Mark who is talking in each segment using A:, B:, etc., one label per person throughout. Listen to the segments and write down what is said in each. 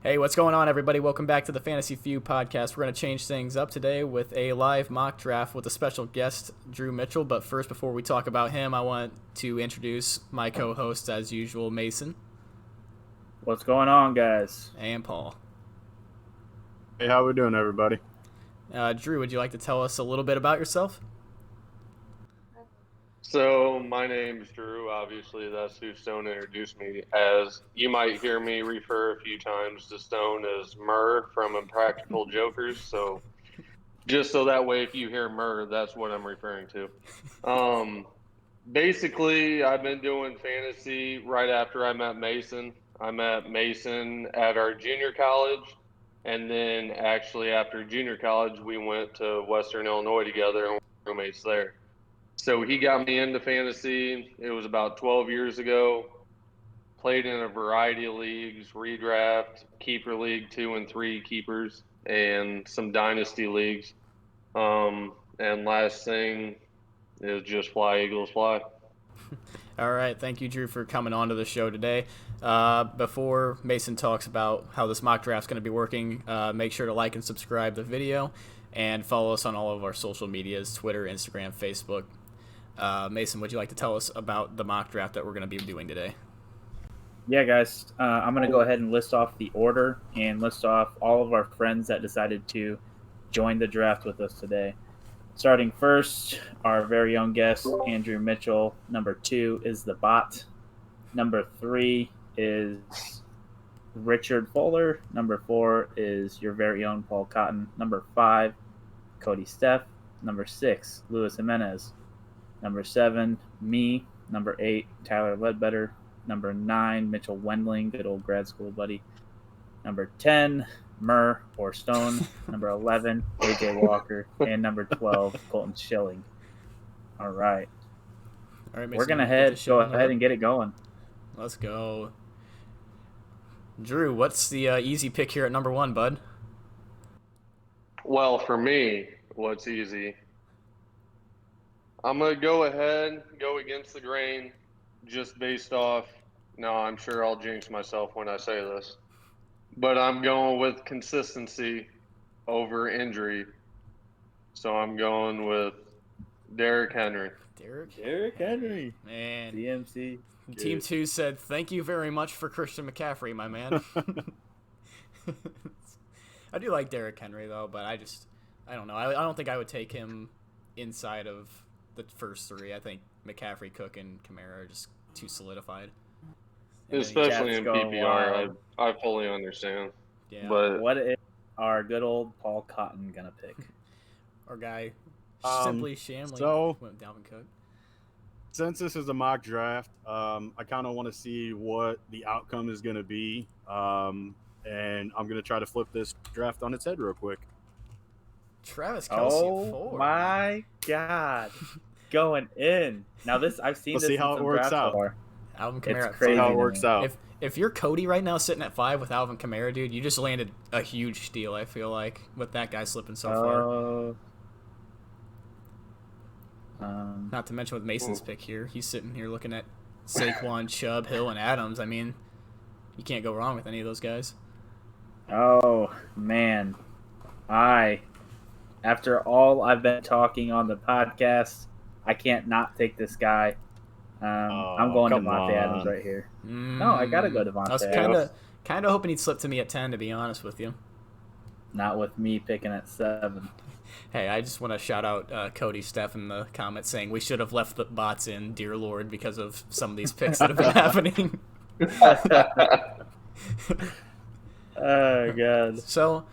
A: Hey, what's going on, everybody? Welcome back to the Fantasy Feud podcast. We're going to change things up today with a live mock draft with a special guest, Drew Mitchell. But first, before we talk about him, I want to introduce my co-host, as usual, Mason.
B: What's going on, guys?
A: And Paul.
C: Hey, how we doing, everybody?
A: Drew, would you like to tell us a little bit about yourself?
D: So my name's Drew. Obviously, that's who Stone introduced me as. You might hear me refer a few times to Stone as Murr from Impractical Jokers. So just so that way, if you hear Murr, that's what I'm referring to. Basically, I've been doing fantasy right after I met Mason. I met Mason at our junior college. And then actually after junior college, we went to Western Illinois together and we were roommates there. So he got me into fantasy. It was about 12 years ago. Played in a variety of leagues, redraft, keeper league, 2 and 3 keepers, and some dynasty leagues. And last thing is just fly, Eagles, fly.
A: All right, thank you, Drew, for coming on to the show today. Before Mason talks about how this mock draft's going to be working, make sure to like and subscribe the video and follow us on all of our social medias, Twitter, Instagram, Facebook. Mason, would you like to tell us about the mock draft that we're going to be doing today?
B: Yeah, guys, I'm going to go ahead and list off the order and list off all of our friends that decided to join the draft with us today. Starting first, our very own guest, Andrew Mitchell. Number 2 is the bot. Number 3 is Richard Fuller. Number 4 is your very own Paul Cotton. Number 5, Cody Steff. Number 6, Luis Jimenez. Number 7, me. Number 8, Tyler Ledbetter. Number 9, Mitchell Wendling, good old grad school buddy. Number 10, Murr or Stone. Number 11, AJ Walker. And number 12, Colton Schilling. All right.
A: Mason,
B: we're going to go ahead and get it going.
A: Let's go. Drew, what's the easy pick here at number 1, bud?
D: Well, for me, what's easy? I'm going to go ahead, go against the grain, just based off, no, I'm sure I'll jinx myself when I say this, but I'm going with consistency over injury. So I'm going with Derrick Henry.
C: Derrick Henry.
A: Man.
B: DMC.
A: Team 2 said, thank you very much for Christian McCaffrey, my man. I do like Derrick Henry, though, but I don't know. I don't think I would take him inside of the first 3. I think McCaffrey, Cook, and Kamara are just too solidified.
D: Especially in PPR, I fully understand.
A: Yeah.
D: But
B: what is our good old Paul Cotton going to pick?
A: Our guy, simply Shamley, went with Dalvin Cook.
C: Since this is a mock draft, I kind of want to see what the outcome is going to be. And I'm going to try to flip this draft on its head real quick.
A: Travis Kelce,
B: oh my God, going in. Now I've seen
C: Let's
B: this.
C: see how it works out.
A: Alvin Kamara.
B: It's crazy.
C: See how it works out.
A: If you're Cody right now sitting at 5 with Alvin Kamara, dude, you just landed a huge steal. I feel like with that guy slipping so far. Not to mention with Mason's pick here, he's sitting here looking at Saquon, Chubb, Hill, and Adams. I mean, you can't go wrong with any of those guys.
B: Oh man, after all I've been talking on the podcast, I can't not take this guy. I'm going Devontae Adams right here. No, I gotta go Devontae.
A: I was kind of hoping he'd slip to me at 10, to be honest with you.
B: Not with me picking at 7.
A: Hey, I just want to shout out Cody Steff in the comments saying we should have left the bots in, dear Lord, because of some of these picks that have been happening.
B: Oh God.
A: So,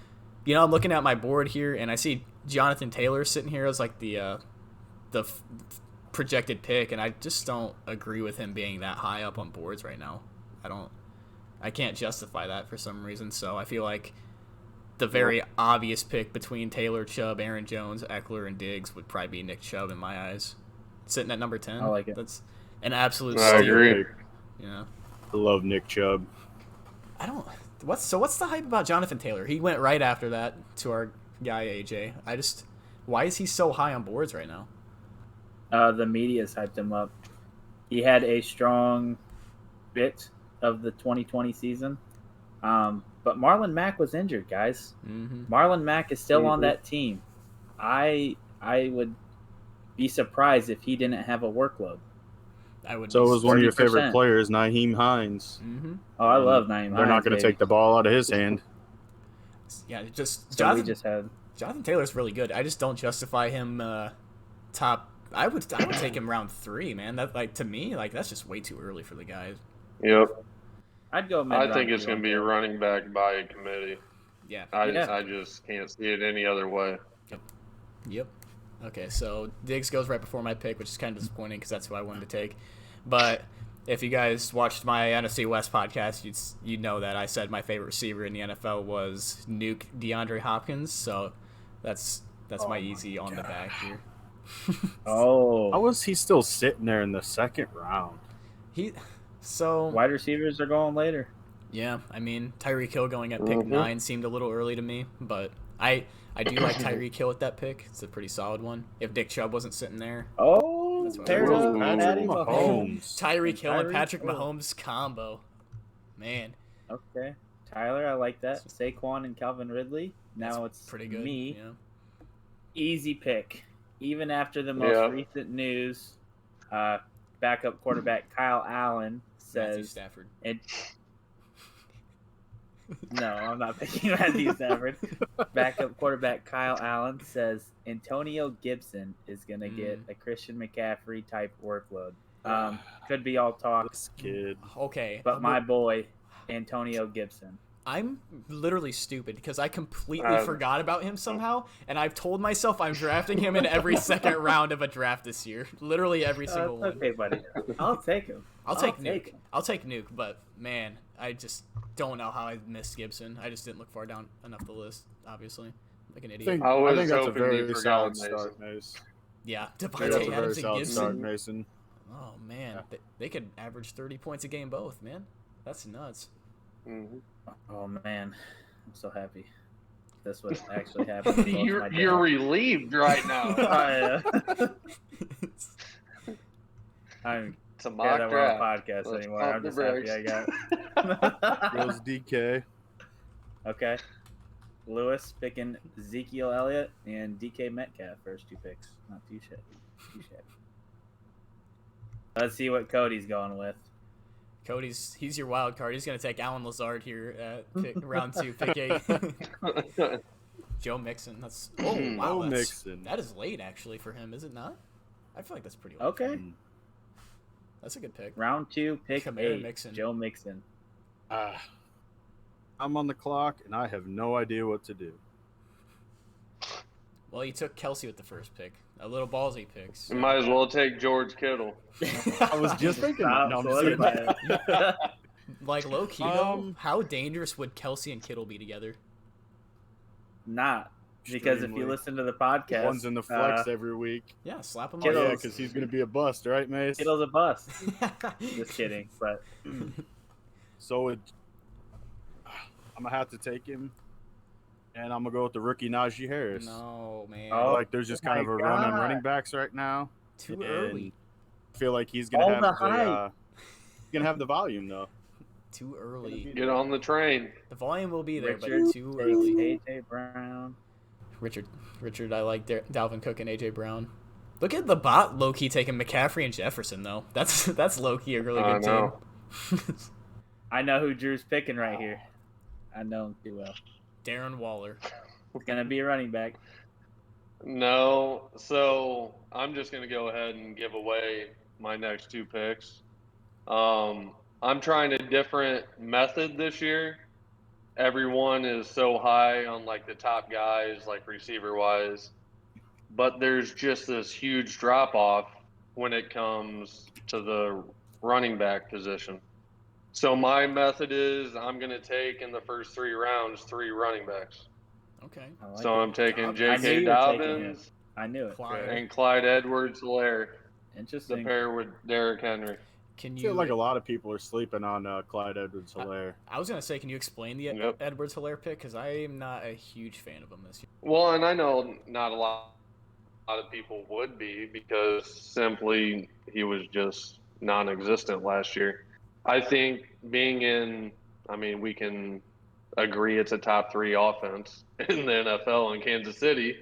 A: I'm looking at my board here, and I see Jonathan Taylor sitting here as like the projected pick, and I just don't agree with him being that high up on boards right now. I can't justify that for some reason. So I feel like the very obvious pick between Taylor, Chubb, Aaron Jones, Eckler, and Diggs would probably be Nick Chubb in my eyes, sitting at number 10.
B: I like it.
A: That's an absolute
D: I
A: steal.
D: agree.
A: Yeah.
C: I love Nick Chubb.
A: What's the hype about Jonathan Taylor? He went right after that to our guy AJ. Why is he so high on boards right now?
B: The media's hyped him up. He had a strong bit of the 2020 season. But Marlon Mack was injured, guys.
A: Mm-hmm.
B: Marlon Mack is still on
D: Mhm.
B: that team. I would be surprised if he didn't have a workload.
A: I would.
C: So
A: be
C: was one of your
B: 30%.
C: favorite players, Naheem Hines.
A: Mm-hmm.
B: Oh, I
C: And
B: love Naeem
C: They're not
B: Hines,
C: going to
B: baby.
C: take the ball out of his hand.
A: Yeah, just
B: So
A: Jonathan.
B: we just had
A: Jonathan Taylor's really good. I just don't justify him top. I would take him round 3, man. That to me that's just way too early for the guy.
D: Yep.
B: I'd go mid
D: I
B: round
D: think it's
B: 2
D: going
B: on
D: to be a
B: Taylor.
D: running back by committee.
A: Yeah.
D: I just can't see it any other way.
A: Yep. Okay, so Diggs goes right before my pick, which is kind of disappointing because that's who I wanted to take. But if you guys watched my NFC West podcast, you'd know that I said my favorite receiver in the NFL was Nuke DeAndre Hopkins. So that's my easy on the back here.
B: Oh,
C: How was he still sitting there in the second round?
B: wide receivers are going later.
A: Yeah, I mean Tyreek Hill going at pick 9 seemed a little early to me, but I do like Tyreek Hill at that pick. It's a pretty solid one. If Nick Chubb wasn't sitting there,
B: Oh,
A: That's what
B: paired
A: I
B: up
D: was-
B: Patty
C: Patrick
B: Mahomes.
C: Mahomes.
A: Tyreek Hill and
B: Tyreek
A: Patrick
B: Hill.
A: Mahomes combo, man,
B: Okay, Tyler, I like that. Saquon and Calvin Ridley. Now
A: that's
B: it's
A: pretty good.
B: me.
A: Yeah.
B: Easy pick. Even after the most recent news, backup quarterback Kyle Allen
A: Matthew
B: says
A: Stafford.
B: No, I'm not picking Matthew Stafford. Backup quarterback Kyle Allen says Antonio Gibson is going to get a Christian McCaffrey type workload. Could be all talk,
C: This kid.
A: Okay,
B: but my boy Antonio Gibson.
A: I'm literally stupid because I completely forgot about him somehow, and I've told myself I'm drafting him in every second round of a draft this year. Literally every single one.
B: Okay, buddy. I'll take him.
A: I'll take Nuke.
B: him.
A: I'll take Nuke, but man, I just don't know how I missed Gibson. I just didn't look far down enough the list, obviously. Like an idiot.
D: I was
C: I think that's a
D: hoping you
C: very
D: forgot
C: solid
D: Mason.
C: start, Mason.
A: Yeah,
C: I think
A: Devontae
C: that's a very
A: Adams and
C: solid start,
A: Gibson.
C: Mason.
A: Oh man, they could average 30 points a game both, man. That's nuts.
D: Mhm.
B: Oh man, I'm so happy. This would actually happen.
D: You're relieved right now.
B: I'm
D: It's a
B: yeah,
D: mock
B: that we're on a
D: draft.
B: podcast
D: Let's
B: anymore.
D: pump
B: I'm
D: the
B: just happy
D: brakes.
B: I got.
C: Goes DK.
B: Okay. Lewis picking Ezekiel Elliott and DK Metcalf first 2 picks. Not too shabby. Let's see what Cody's going with.
A: He's your wild card. He's gonna take Alan Lazard here at round 2, pick 8. Joe Mixon. That's wow.
C: Joe
A: That's,
C: Mixon.
A: That is late actually for him, is it not? I feel like that's pretty late.
B: Okay.
A: That's a good pick.
B: Round 2, pick
A: Kamara
B: 8.
A: Mixon.
B: Joe Mixon.
C: I'm on the clock, and I have no idea what to do.
A: Well, you took Kelsey with the first pick. A little ballsy pick. So.
D: You might as well take George Kittle.
C: I was just thinking that. No, I'm just kidding.
A: Like low key though, how dangerous would Kelsey and Kittle be together?
B: Not. Because if you
C: Extremely.
B: listen to the podcast,
C: One's in the flex every week.
A: Yeah, slap him.
B: Kittle's-
C: Yeah, because he's going to be a bust, right, Mace?
B: Kittle's a bust. Just kidding. But
C: So I'm going to have to take him, and I'm going to go with the rookie Najee Harris.
A: No man.
B: Oh,
C: Like, there's just kind
B: my
C: of a run on
B: God.
C: running backs right now.
A: Too
C: and
A: early.
C: I feel like he's going
B: All
C: to have
B: the
C: the
B: hype.
C: he's going to have, the volume, though.
A: Too early.
D: Get on the train.
A: The volume will be there,
B: Richard
A: but too
B: takes
A: early.
B: AJ Brown.
A: Richard, I like Dalvin Cook and AJ Brown. Look at the bot low key taking McCaffrey and Jefferson though. That's low key a really
D: I
A: good team.
D: know.
B: I know who Drew's picking right here. I know him too well.
A: Darren Waller.
B: It's gonna be a running back.
D: No, so I'm just going to go ahead and give away my next 2 picks. I'm trying a different method this year. Everyone is so high on like the top guys, like receiver wise, but there's just this huge drop off when it comes to the running back position. So my method is I'm going to take in the first 3 rounds 3 running backs.
A: Okay.
B: I like
D: So
B: it.
D: I'm taking
A: I knew
D: J.K.
B: you were taking
D: Dobbins
B: I knew it.
A: Clyde.
D: and Clyde Edwards-Helaire, the
B: Interesting.
D: pair with Derrick Henry.
A: Can
C: I
A: you?
C: feel like a lot of people are sleeping on Clyde Edwards-Helaire.
A: I was gonna say, can you explain the
D: Yep.
A: Edwards-Helaire pick? Because I am not a huge fan of him this year.
D: Well, and I know not a lot of people would be because simply he was just non-existent last year. I think we can agree it's a top 3 offense in the NFL in Kansas City,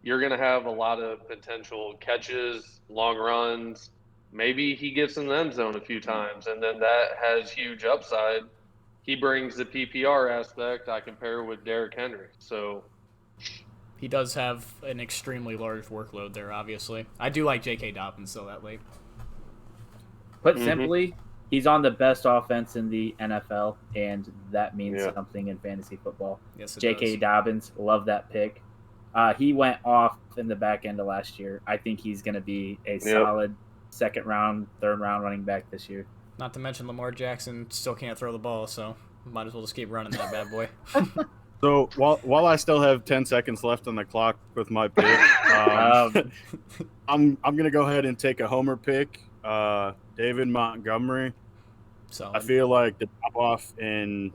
D: you're going to have a lot of potential catches, long runs. Maybe he gets in the end zone a few times, and then that has huge upside. He brings the PPR aspect. I compare with Derrick Henry. So
A: he does have an extremely large workload there, obviously. I do like J.K. Dobbins, though, that late.
B: Put simply, he's on the best offense in the NFL, and that means something in fantasy football.
A: Yes, it
B: J.K.
A: does.
B: Dobbins, love that pick. He went off in the back end of last year. I think he's going to be a solid second round, third round running back this year.
A: Not to mention Lamar Jackson still can't throw the ball, so might as well just keep running that bad boy.
C: So while I still have 10 seconds left on the clock with my pick, I'm gonna go ahead and take a homer pick. David Montgomery.
A: So
C: I feel like the drop off in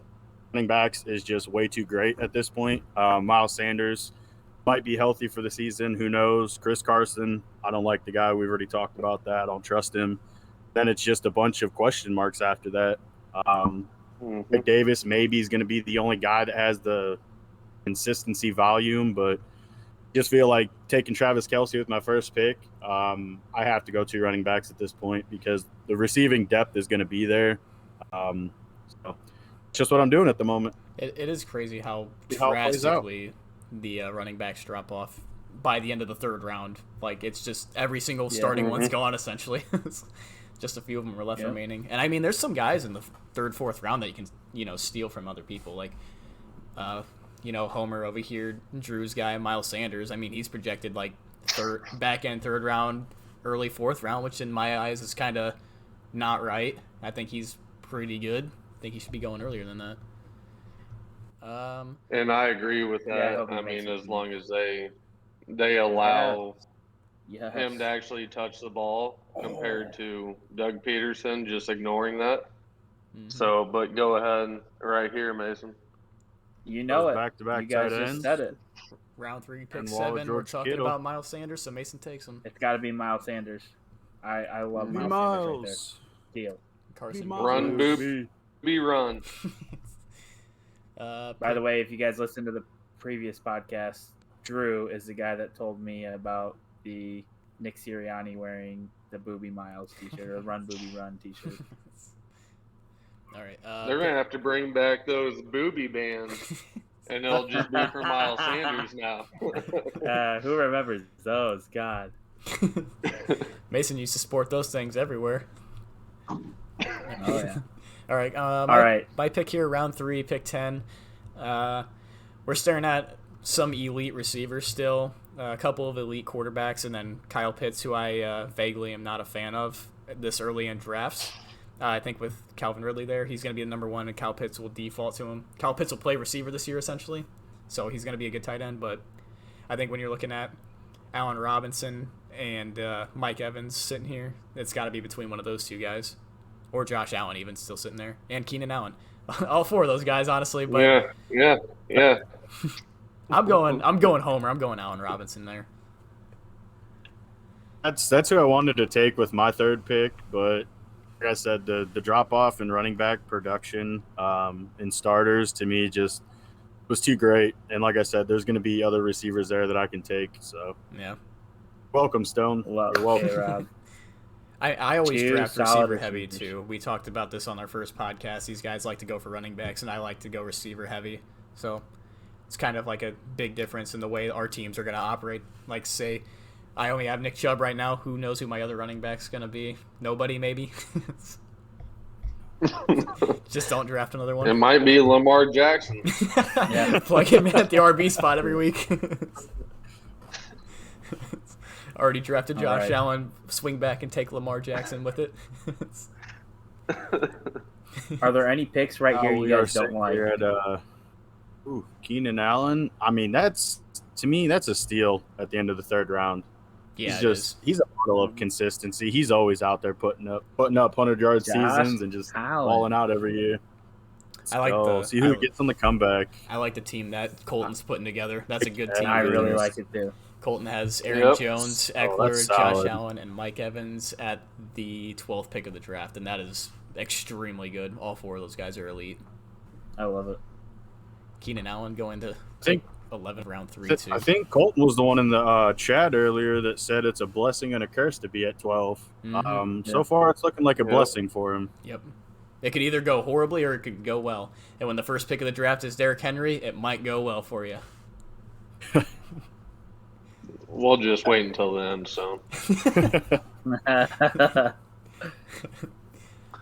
C: running backs is just way too great at this point. Miles Sanders might be healthy for the season. Who knows? Chris Carson, I don't like the guy. We've already talked about that. I don't trust him. Then it's just a bunch of question marks after that. Nick Davis maybe is going to be the only guy that has the consistency volume, but just feel like taking Travis Kelce with my first pick. I have to go 2 running backs at this point because the receiving depth is going to be there. So it's just what I'm doing at the moment.
A: It is crazy how
C: plays out.
A: drastically the running backs drop off by the end of the third round. Like, it's just every single starting one's gone, essentially. Just a few of them are left remaining. And, I mean, there's some guys in the third, fourth round that you can, steal from other people. Like, Homer over here, Drew's guy, Miles Sanders. I mean, he's projected, like, back-end third round, early fourth round, which in my eyes is kind of not right. I think he's pretty good. I think he should be going earlier than that.
D: And I agree with that. I mean, as long as they allow him to actually touch the ball compared to Doug Peterson just ignoring that. So, but go ahead right here, Mason.
B: You know it.
C: Back-to-back
B: you guys
C: tight
B: just
C: ends.
B: said it.
A: Round 3, pick
C: And
A: 7. We're
C: George
A: talking
C: Kittle.
A: about Miles Sanders, so Mason takes him.
B: It's got to be Miles Sanders. I love Miles Sanders right there. Deal.
A: Carson.
D: Run, boop. Be run.
B: By the way, if you guys listen to the previous podcast, Drew is the guy that told me about the Nick Sirianni wearing the Booby Miles t-shirt or Run Booby Run t-shirt.
A: All right.
D: They're going to have to bring back those booby bands, and it'll just be for Miles Sanders now.
B: Who remembers those? God.
A: Mason used to sport those things everywhere.
B: Oh, yeah.
A: All right. My pick here, round 3, pick 10. We're staring at some elite receivers still, a couple of elite quarterbacks, and then Kyle Pitts, who I vaguely am not a fan of this early in drafts. I think with Calvin Ridley there, he's going to be the number 1, and Kyle Pitts will default to him. Kyle Pitts will play receiver this year, essentially, so he's going to be a good tight end. But I think when you're looking at Allen Robinson and Mike Evans sitting here, it's got to be between one of those 2 guys. Or Josh Allen even still sitting there. And Keenan Allen. All 4 of those guys, honestly. But
D: Yeah.
A: I'm going Homer. I'm going Allen Robinson there.
C: That's who I wanted to take with my third pick, but like I said, the drop off in running back production in starters to me just was too great. And like I said, there's going to be other receivers there that I can take. So
A: yeah,
C: welcome, Stone. You're welcome.
B: Rob.
A: I always
B: 2
A: draft
B: solid
A: receiver heavy
B: receivers.
A: too. We talked about this on our first podcast. These guys like to go for running backs, and I like to go receiver heavy. So it's kind of like a big difference in the way our teams are going to operate. Like, say, I only have Nick Chubb right now. Who knows who my other running back's going to be? Nobody, maybe. Just don't draft another one.
D: It might be Lamar Jackson.
A: Plug him in at the RB spot every week. Already drafted Josh Allen. Swing back and take Lamar Jackson with it.
B: Are there any picks right here you guys don't like?
C: Keenan Allen. I mean, to me, that's a steal at the end of the third round.
A: Yeah,
C: he's a model of consistency. He's always out there putting up 100-yard seasons and just balling out every year. See who gets on the comeback.
A: I like the team that Colton's putting together. That's a good team.
B: I really like it too.
A: Colton has Aaron Jones, Eckler, Josh Allen, and Mike Evans at the 12th pick of the draft, and that is extremely good. All 4 of those guys are elite.
B: I love it.
A: Keenan Allen going to
C: I think
A: 11th round 3 too.
C: I think Colton was the one in the chat earlier that said it's a blessing and a curse to be at 12. So far, it's looking like a blessing for him.
A: Yep. It could either go horribly or it could go well. And when the first pick of the draft is Derrick Henry, it might go well for you.
D: We'll just wait until then. So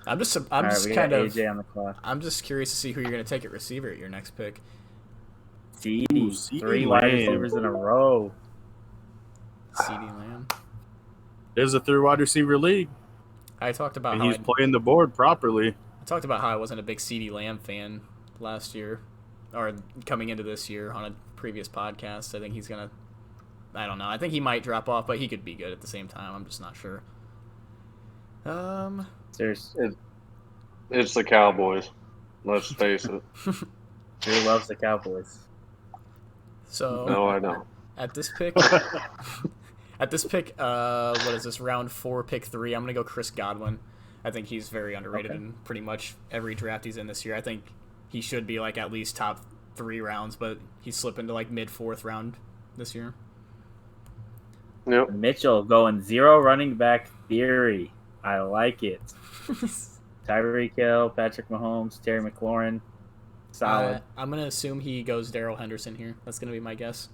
A: I'm just
B: AJ on the clock.
A: I'm just curious to see who you're going to take at receiver at your next pick.
B: CeeDee. 3 wide receivers in a row.
A: CeeDee Lamb.
C: It is a 3 wide receiver league,
A: I talked about
C: and
A: how
C: he's playing the board properly.
A: I talked about how I wasn't a big CeeDee Lamb fan last year, or coming into this year on a previous podcast. I think he's gonna. I don't know. I think he might drop off, but he could be good at the same time. I'm just not sure.
B: Seriously,
D: it's the Cowboys. Let's face it.
B: Drew loves the Cowboys.
A: So
D: No, I don't.
A: at this pick, what is this, round 4, pick 3? I'm gonna go Chris Godwin. I think he's very underrated in pretty much every draft he's in this year. I think he should be like at least top 3 rounds, but he's slipping to like mid 4th round this year.
D: Yep.
B: Mitchell going 0 running back theory. I like it. Tyreek Hill, Patrick Mahomes, Terry McLaurin. Solid.
A: I'm going to assume he goes Daryl Henderson here. That's going to be my guess.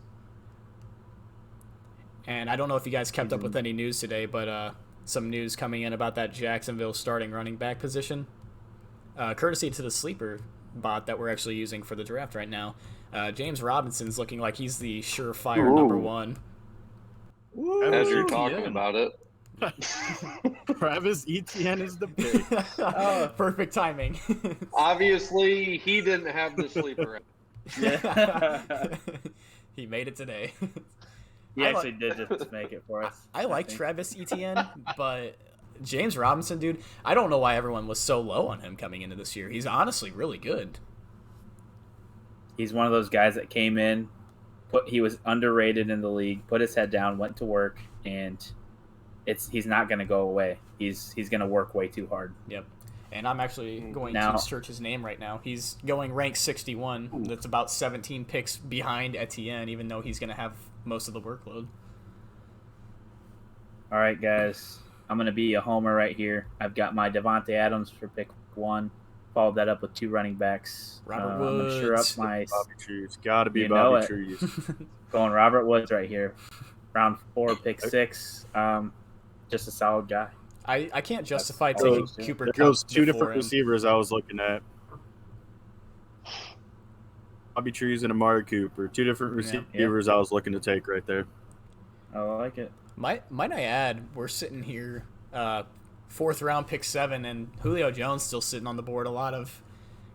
A: And I don't know if you guys kept up with any news today, but some news coming in about that Jacksonville starting running back position. Courtesy to the sleeper bot that we're actually using for the draft right now. James Robinson's looking like he's the surefire number 1.
D: As you're talking about it.
C: Travis Etienne is the pick.
A: Perfect timing.
D: Obviously, he didn't have the sleeper.
A: He made it today.
B: He actually did just make it for us.
A: I like Travis Etienne, but James Robinson, dude, I don't know why everyone was so low on him coming into this year. He's honestly really good.
B: He's one of those guys that came in, he was underrated in the league, put his head down, went to work, and he's not going to go away. He's going to work way too hard.
A: Yep. And I'm actually going to search his name right now. He's going ranked 61. That's about 17 picks behind Etienne, even though he's going to have most of the workload.
B: All right, guys. I'm going to be a homer right here. I've got my Devontae Adams for pick 1. Followed that up with 2 running backs.
A: Robert
B: I'm going to sure up my...
C: Bobby Trees. Got to be Bobby Trees.
B: Going Robert Woods right here. Round 4, pick 6. Just a solid guy.
A: I can't justify taking Cooper Kupp.
C: There goes 2 different
A: him.
C: receivers I was looking at. Bobby Trees and Amari Cooper. 2 different receivers I was looking to take right there.
B: I like it.
A: Might I add, we're sitting here, 4th round, pick 7, and Julio Jones still sitting on the board. A lot of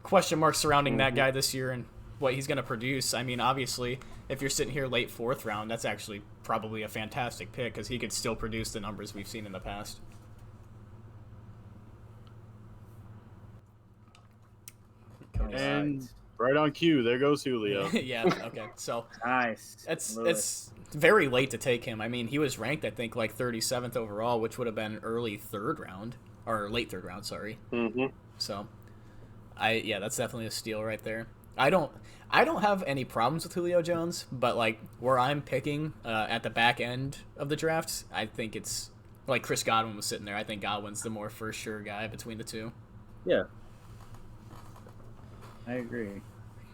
A: question marks surrounding that guy this year and what he's going to produce. I mean, obviously, if you're sitting here late 4th round, that's actually probably a fantastic pick because he could still produce the numbers we've seen in the past.
C: And right on cue, there goes Julio.
A: Yeah, okay. So
B: nice.
A: It's very late to take him. I mean, he was ranked, I think, like 37th overall, which would have been early 3rd round, or late 3rd round, sorry.
D: Mm-hmm.
A: So, that's definitely a steal right there. I don't have any problems with Julio Jones, but like where I'm picking at the back end of the draft, I think it's like Chris Godwin was sitting there. I think Godwin's the more for sure guy between the 2.
B: Yeah. I agree.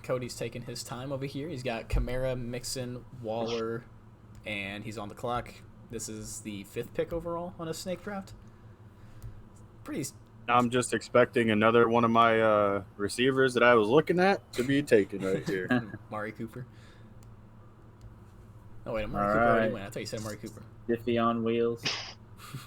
A: Cody's taking his time over here. He's got Kamara, Mixon, Waller, and he's on the clock. This is the 5th pick overall on a snake draft. Pretty.
C: I'm just expecting another one of my receivers that I was looking at to be taken right here.
A: Amari Cooper. Oh, wait, Amari Cooper already went. I thought you said Amari Cooper.
B: Jiffy on wheels.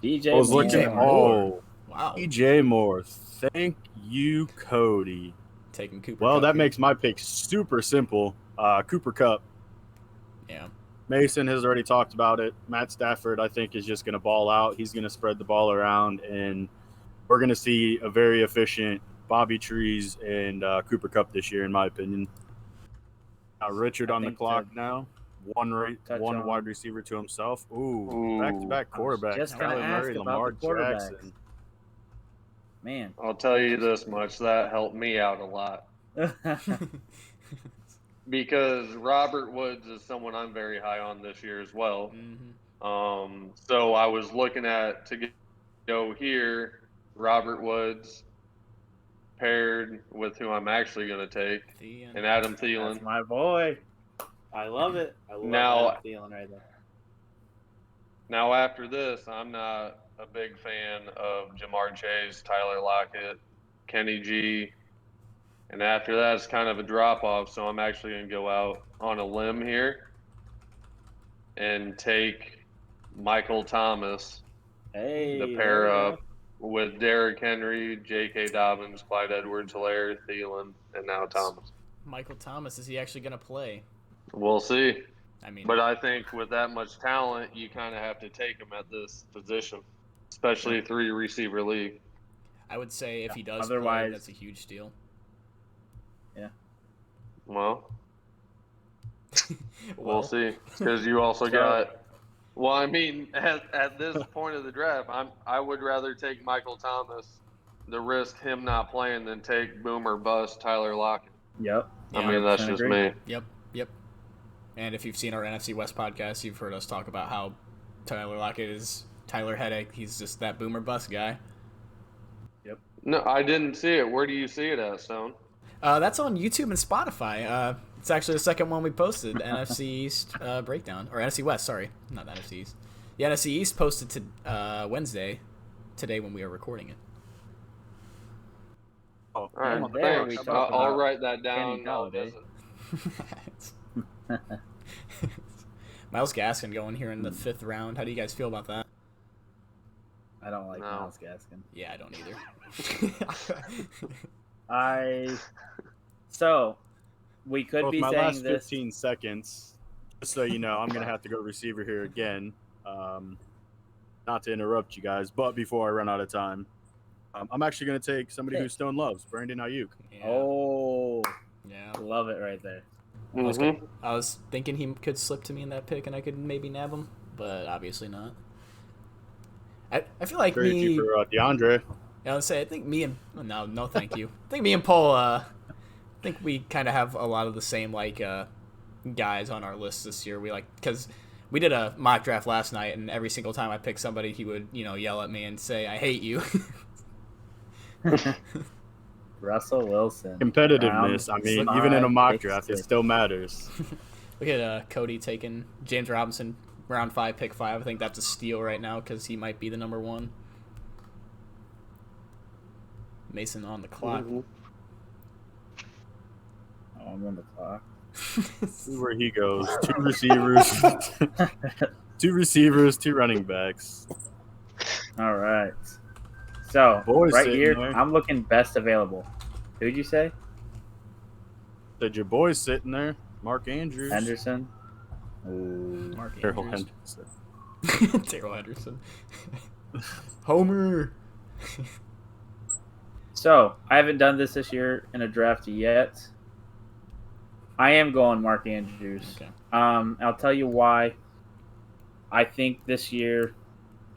B: DJ
C: I was looking.
A: Moore. Wow.
C: DJ Moore. Thank you, Cody.
A: Taking Cooper.
C: Well,
A: Kupp
C: that
A: here.
C: makes my pick super simple. Cooper Kupp.
A: Yeah.
C: Mason has already talked about it. Matt Stafford, I think, is just going to ball out. He's going to spread the ball around, and we're going to see a very efficient Bobby Trees and Cooper Kupp this year, in my opinion. Richard on the clock now. One wide receiver to himself. Ooh. Back-to-back quarterbacks.
B: Just gonna
C: Kyler Murray,
B: ask
C: Lamar
B: about the quarterbacks.
C: Jackson.
B: Man.
D: I'll tell you this much: that helped me out a lot. because Robert Woods is someone I'm very high on this year as well. So I was looking at to go here, Robert Woods paired with who I'm actually going to take, and Adam Thielen.
B: That's my boy. I love it. I love
D: Now-
B: Adam Thielen right there.
D: Now, after this, I'm not a big fan of Jamar Chase, Tyler Lockett, Kenny G. And after that, it's kind of a drop-off, so I'm actually going to go out on a limb here and take Michael Thomas
B: Hey,
D: to pair up with Derrick Henry, J.K. Dobbins, Clyde Edwards-Helaire, Thielen, and now Thomas.
A: Michael Thomas, is he actually going to play?
D: We'll see.
A: I mean,
D: But I think with that much talent, you kind of have to take him at this position, especially 3-receiver league.
A: I would say if he does
B: Otherwise-
A: play, that's a huge deal.
D: Well, we'll see. Because you also got – well, I mean, at this point of the draft, I would rather take Michael Thomas, the risk him not playing, than take boomer bust Tyler Lockett.
B: Yep.
A: Yeah,
D: I mean, that's just me.
A: Yep. And if you've seen our NFC West podcast, you've heard us talk about how Tyler Lockett is Tyler Headache. He's just that boomer bust guy.
D: No, I didn't see it. Where do you see it at, Stone?
A: That's on YouTube and Spotify. It's actually the second one we posted, NFC East breakdown. Or NFC West, sorry. Not the NFC East. The NFC East posted to Wednesday, today when we are recording it.
C: Oh,
D: All right,
B: And there we
D: thanks.
B: talk
D: I'll
B: about
D: write that down.
B: Kenny
D: I'll
B: Galladay.
D: visit.
A: Myles Gaskin going here in the 5th round. How do you guys feel about that?
B: I don't like
D: No.
B: Myles Gaskin.
A: Yeah, I don't either.
B: So, we could
C: Well,
B: be
C: my
B: saying
C: last
B: this.
C: 15 seconds, just so you know, I'm going to have to go receiver here again. Not to interrupt you guys, but before I run out of time, I'm actually going to take somebody who Stone loves, Brandon Ayuk.
A: Yeah.
B: Oh,
A: Yeah.
B: love it right there.
D: Mhm.
A: I was thinking he could slip to me in that pick and I could maybe nab him, but obviously not. I feel like
C: Trade
A: me.
C: you for DeAndre.
A: I would say I think me and no thank you. I think me and Paul. I think we kind of have a lot of the same guys on our list this year. We because we did a mock draft last night, and every single time I picked somebody, he would yell at me and say, "I hate you."
B: Russell Wilson.
C: Competitiveness. I mean, even in a mock draft, it
B: 5,
C: still matters.
A: Look at Cody taking James Robinson, round 5, pick 5. I think that's a steal right now because he might be the number 1. Mason on the clock.
D: Mhm.
B: Oh, I'm on the clock.
C: See where he goes. 2 receivers. 2 receivers, 2 running backs.
B: All right. So,
C: Boy's
B: right
C: sitting
B: here,
C: there.
B: I'm looking best available. Who'd you say?
C: Said your boy's sitting there. Mark Andrews.
B: Henderson? Ooh.
A: Mark
C: Daryl
A: Andrews.
C: Henderson.
A: Daryl Henderson. Homer.
B: So, I haven't done this year in a draft yet. I am going Mark Andrews.
A: Okay.
B: I'll tell you why. I think this year,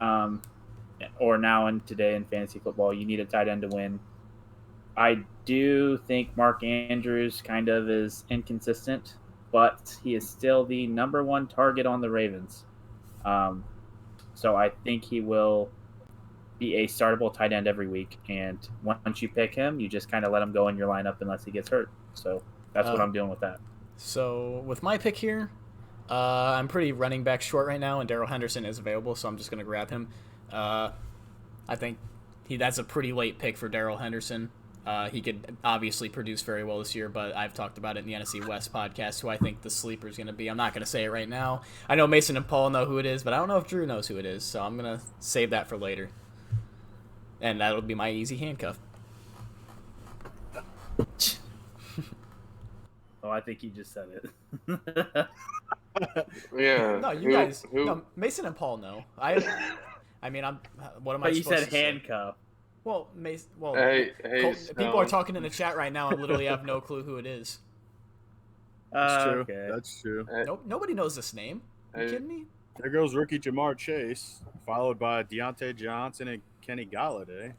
B: or now and today in fantasy football, you need a tight end to win. I do think Mark Andrews kind of is inconsistent, but he is still the number 1 target on the Ravens. So I think he will be a startable tight end every week. And once you pick him, you just kind of let him go in your lineup unless he gets hurt. So that's what I'm doing with that.
A: So with my pick here, I'm pretty running back short right now, and Daryl Henderson is available, so I'm just going to grab him. I think that's a pretty late pick for Daryl Henderson. He could obviously produce very well this year, but I've talked about it in the NFC West podcast, who I think the sleeper is going to be. I'm not going to say it right now. I know Mason and Paul know who it is, but I don't know if Drew knows who it is, so I'm going to save that for later. And that'll be my easy handcuff.
B: Oh, I think you just said it.
D: Yeah.
A: No, you guys. No, Mason and Paul know. I mean, what am I
B: But you
A: supposed
B: said
A: to say?
B: handcuff.
A: Well, Mason. Well,
D: Hey,
A: people are talking in the chat right now and literally have no clue who it is.
C: That's true.
B: Okay.
C: That's true.
A: Nope, nobody knows this name. Are you
D: Hey.
A: kidding me?
C: There goes rookie Jamar Chase, followed by Deontay Johnson and Kenny Galladay.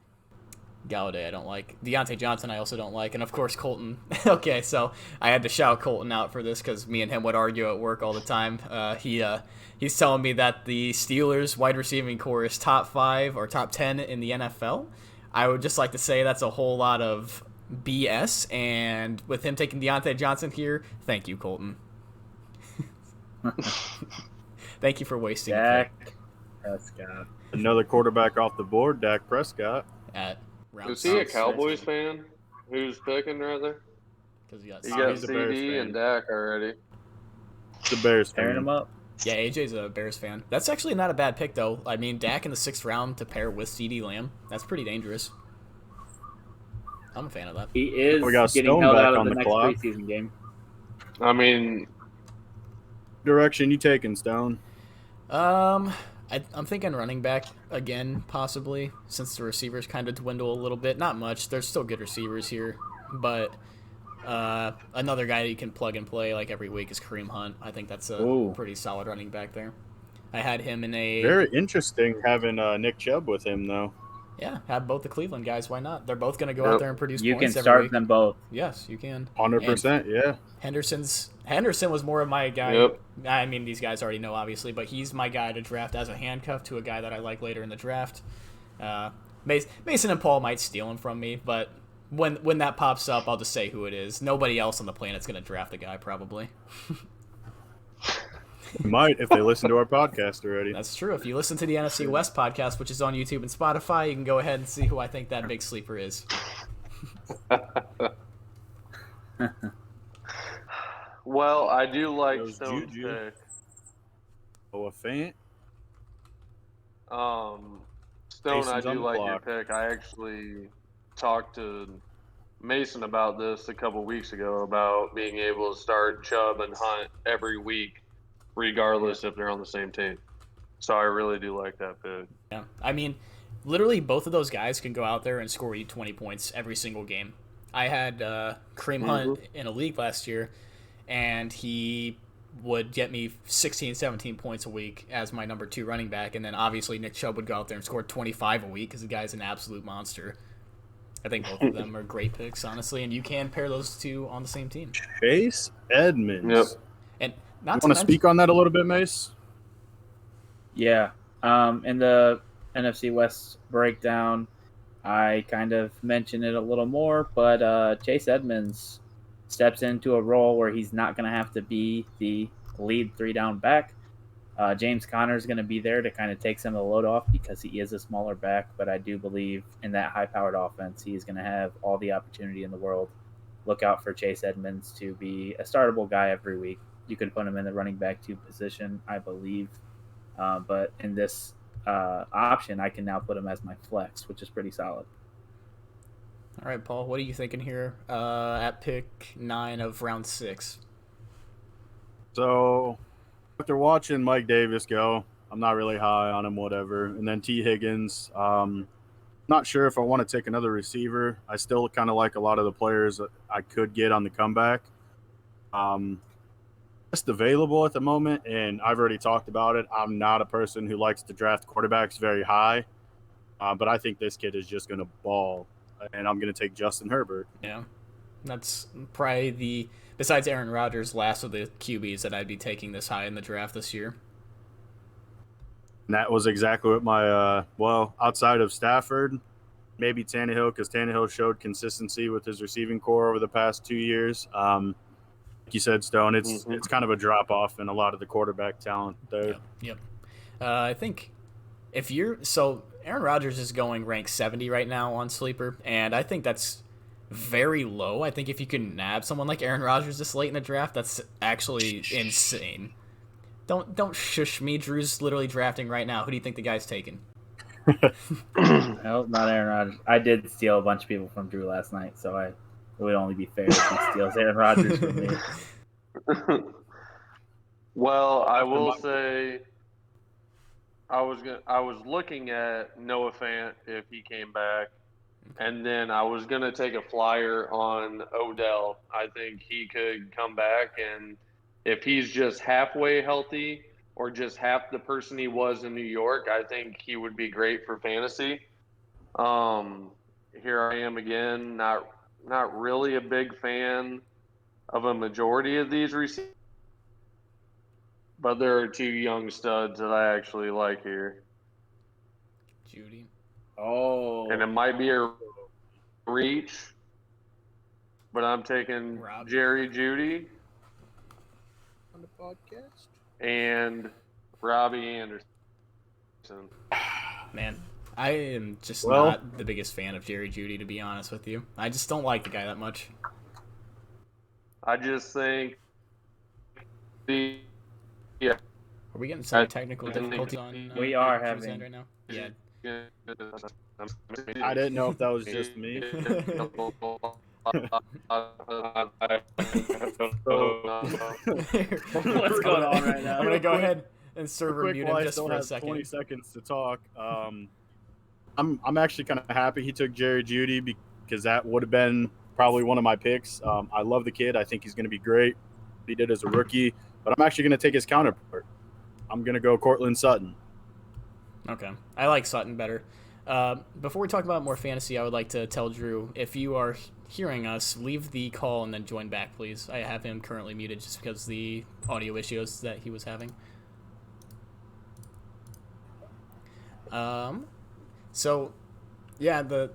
A: Galladay I don't like. Deontay Johnson I also don't like. And, of course, Colton. Okay, so I had to shout Colton out for this because me and him would argue at work all the time. He's telling me that the Steelers' wide receiving core is top 5 or top 10 in the NFL. I would just like to say that's a whole lot of BS. And with him taking Deontay Johnson here, thank you, Colton. Thank you for wasting
B: Dak Prescott.
C: Another quarterback off the board, Dak Prescott.
A: At round
D: Is he a
A: 6.
D: Cowboys fan? Who's picking rather?
A: Because
D: He got
C: he's a Bears
D: CD
C: fan.
D: and Dak already.
C: The Bears
B: Tearing
C: fan.
B: him up.
A: Yeah, AJ's a Bears fan. That's actually not a bad pick, though. I mean, Dak in the 6th round to pair with CD Lamb, that's pretty dangerous. I'm a fan of that.
B: He is
C: We got
B: getting
C: Stone
B: held
C: back
B: out of
C: on
B: the
C: the
B: next
C: clock.
B: preseason game.
D: I mean,
C: Direction you taking, Stone?
A: I'm thinking running back again, possibly, since the receivers kind of dwindle a little bit. Not much. There's still good receivers here, but another guy that you can plug and play like every week is Kareem Hunt. I think that's a pretty solid running back there. I had him in a
C: Very interesting having Nick Chubb with him, though.
A: Yeah, have both the Cleveland guys. Why not? They're both going to go out there and produce
B: You
A: points
B: can
A: every
B: start
A: week.
B: them both.
A: Yes, you can.
C: 100%, yeah.
A: Henderson was more of my guy.
D: Yep.
A: I mean, these guys already know, obviously, but he's my guy to draft as a handcuff to a guy that I like later in the draft. Mason and Paul might steal him from me, but when that pops up, I'll just say who it is. Nobody else on the planet's going to draft the guy, probably.
C: Might if they listen to our podcast already.
A: That's true. If you listen to the NFC West podcast, which is on YouTube and Spotify, you can go ahead and see who I think that big sleeper is.
D: well, I do like
C: Those
D: Stone's
C: Juju.
D: pick.
C: Oh, a fan?
D: Stone,
C: Mason's
D: I
C: on
D: do
C: the
D: like your
C: block.
D: pick. I actually talked to Mason about this a couple weeks ago about being able to start Chubb and Hunt every week, regardless if they're on the same team. So I really do like that pick.
A: Yeah, I mean, literally both of those guys can go out there and score you 20 points every single game. I had Kareem Hunt in a league last year, and he would get me 16, 17 points a week as my number 2 running back, and then obviously Nick Chubb would go out there and score 25 a week because the guy's an absolute monster. I think both of them are great picks, honestly, and you can pair those two on the same team.
C: Chase Edmonds.
D: Yep.
A: And
C: You
A: not
C: want
A: to
C: to
A: mention,
C: speak on that a little bit, Mace?
B: Yeah. In the NFC West breakdown, I kind of mentioned it a little more, but Chase Edmonds steps into a role where he's not going to have to be the lead 3-down back. James Conner is going to be there to kind of take some of the load off because he is a smaller back, but I do believe in that high-powered offense, he's going to have all the opportunity in the world. Look out for Chase Edmonds to be a startable guy every week. You could put him in the running back 2 position, I believe. But in this option, I can now put him as my flex, which is pretty solid.
A: all right, Paul, what are you thinking here at pick 9 of round 6?
C: So, after watching Mike Davis go, I'm not really high on him, whatever. And then T. Higgins, not sure if I want to take another receiver. I still kind of like a lot of the players that I could get on the comeback. Best available at the moment, and I've already talked about it. I'm not a person who likes to draft quarterbacks very high, but I think this kid is just going to ball, and I'm going to take Justin Herbert.
A: Yeah, that's probably besides Aaron Rodgers, last of the QBs that I'd be taking this high in the draft this year.
C: And that was exactly what my, outside of Stafford, maybe Tannehill, because Tannehill showed consistency with his receiving core over the past 2 years. Like you said, Stone, it's kind of a drop-off in a lot of the quarterback talent there.
A: Yep. I think Aaron Rodgers is going rank 70 right now on Sleeper, and I think that's very low. I think if you can nab someone like Aaron Rodgers this late in the draft, that's actually insane. Don't shush me. Drew's literally drafting right now. Who do you think the guy's taking?
B: No, not Aaron Rodgers. I did steal a bunch of people from Drew last night, so it would only be fair if he steals Aaron Rodgers from me.
D: Well, I will say I was looking at Noah Fant if he came back, and then I was gonna take a flyer on Odell. I think he could come back, and if he's just halfway healthy or just half the person he was in New York, I think he would be great for fantasy. here I am again, not really a big fan of a majority of these receivers, but there are two young studs that I actually like here.
A: Judy.
B: Oh.
D: And it might be a reach, but I'm taking
A: Rob.
D: Jerry Jeudy
C: On the podcast.
D: and Robbie Anderson.
A: Man, I am just
C: Well-
A: not the biggest fan of Jerry Jeudy, to be honest with you. I just don't like the guy that much.
D: I just think
A: Are we getting some technical difficulties on?
B: We are
A: Drew's
B: having-
A: end right now. Yeah.
C: I didn't know if that was just me.
B: What's going on right now?
A: I'm gonna go ahead and server
C: Quick,
A: mute
C: while
A: him
C: I
A: just
C: still
A: for a
C: have
A: second.
C: 20 seconds to talk. I'm actually kind of happy he took Jerry Jeudy because that would have been probably one of my picks. I love the kid. I think he's going to be great. He did as a rookie, but I'm actually going to take his counterpart. I'm going to go Cortland Sutton.
A: Okay, I like Sutton better. Before we talk about more fantasy, I would like to tell Drew, if you are hearing us, leave the call and then join back, please. I have him currently muted just because of the audio issues that he was having. So, yeah, the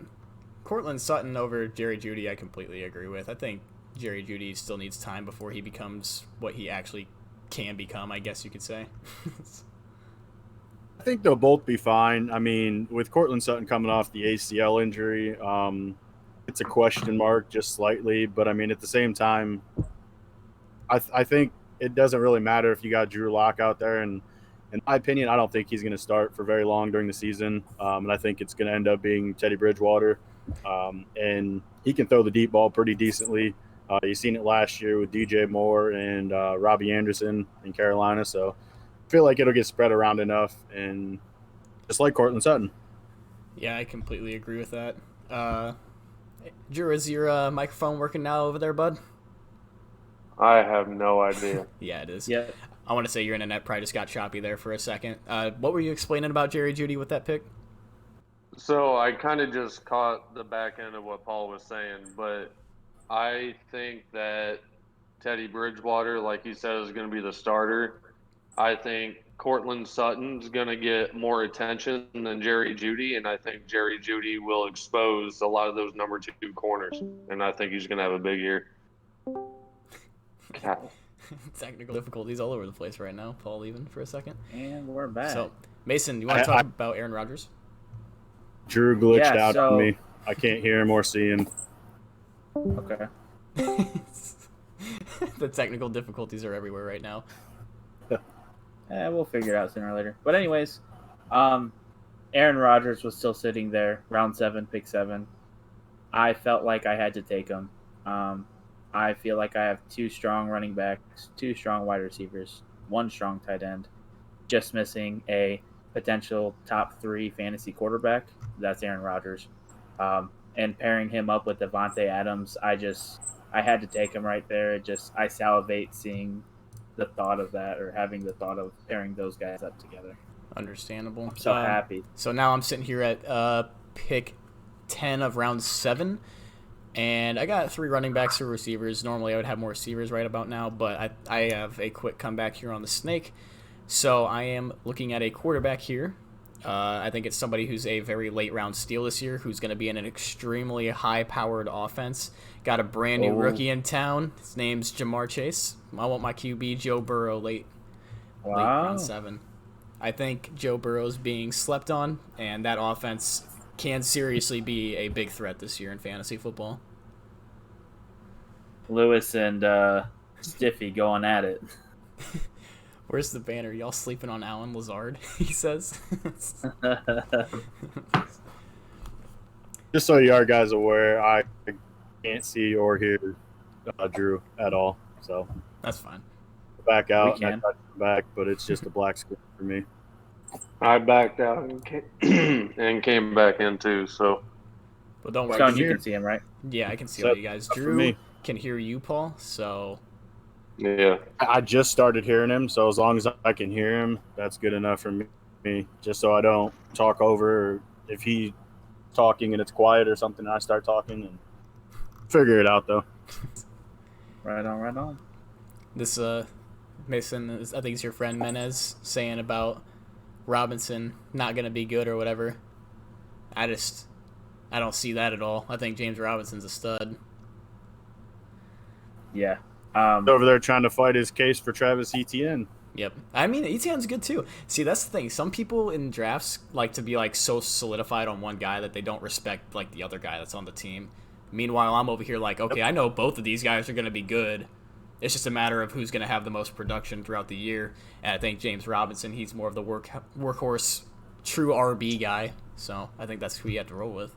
A: Cortland Sutton over Jerry Jeudy, I completely agree with. I think Jerry Jeudy still needs time before he becomes what he actually can become, I guess you could say.
C: I think they'll both be fine. I mean, with Cortland Sutton coming off the ACL injury, it's a question mark just slightly. But, I mean, at the same time, I think it doesn't really matter if you got Drew Lock out there. And in my opinion, I don't think he's going to start for very long during the season. And I think it's going to end up being Teddy Bridgewater. And he can throw the deep ball pretty decently. You've seen it last year with DJ Moore and Robbie Anderson in Carolina. So I feel like it'll get spread around enough. And just like Cortland Sutton.
A: Yeah, I completely agree with that. Drew, is your microphone working now over there, bud?
D: I have no idea.
A: Yeah, it is.
B: Yeah.
A: I want to say your internet probably just got choppy there for a second. What were you explaining about Jerry Jeudy with that pick?
D: So I kind of just caught the back end of what Paul was saying, but I think that Teddy Bridgewater, like he said, is going to be the starter. I think Cortland Sutton's going to get more attention than Jerry Jeudy, and I think Jerry Jeudy will expose a lot of those number 2 corners, and I think he's going to have a big year. God.
A: Technical difficulties all over the place right now. Paul leaving for a second.
B: And we're back.
A: So, Mason, you want to talk about Aaron Rodgers?
C: Drew glitched
B: Yeah,
C: out
B: so-
C: on me. I can't hear him or see him.
B: Okay.
A: The technical difficulties are everywhere right now.
B: We'll figure it out sooner or later. But anyways, Aaron Rodgers was still sitting there, round 7, pick 7. I felt like I had to take him. I feel like I have 2 strong running backs, 2 strong wide receivers, 1 strong tight end, just missing a potential top 3 fantasy quarterback. That's Aaron Rodgers. And pairing him up with Devontae Adams, I had to take him right there. I salivate seeing the thought of that, or having the thought of pairing those guys up together.
A: Understandable.
B: I'm so happy.
A: So now I'm sitting here at pick 10 of round 7, and I got 3 running backs or receivers. Normally I would have more receivers right about now, but I have a quick comeback here on the snake. So I am looking at a quarterback here. I think it's somebody who's a very late round steal this year, who's going to be in an extremely high-powered offense. Got a brand new rookie in town. His name's Jamar Chase. I want my QB, Joe Burrow, late round 7. I think Joe Burrow's being slept on, and that offense can seriously be a big threat this year in fantasy football.
B: Lewis and Stiffy going at it.
A: Where's the banner? Y'all sleeping on Alan Lazard, he says.
C: Just so you are guys aware, I can't see or hear Drew at all. So
A: That's fine.
C: back out
B: We
C: and I
B: can.
C: touch him back, but it's just a black screen for me.
D: I backed out and came back in too, so
A: But don't worry.
B: Sean, you
C: here.
B: can see him, right?
A: Yeah, I can see
C: So,
A: all you guys.
C: for
A: Drew
C: me.
A: can hear you, Paul, so
D: yeah.
C: I just started hearing him, so as long as I can hear him, that's good enough for me. Just so I don't talk over, or if he talking and it's quiet or something, and I start talking and figure it out though.
B: Right on.
A: This Mason, I think it's your friend Menez saying about Robinson not going to be good or whatever. I don't see that at all. I think James Robinson's a stud.
B: Yeah.
C: Over there trying to fight his case for Travis Etienne.
A: Yep. I mean, Etienne's good too. See, that's the thing. Some people in drafts like to be like so solidified on one guy that they don't respect like the other guy that's on the team. Meanwhile, I'm over here like, okay, I know both of these guys are going to be good. It's just a matter of who's going to have the most production throughout the year. And I think James Robinson, he's more of the workhorse, true RB guy. So I think that's who you have to roll with.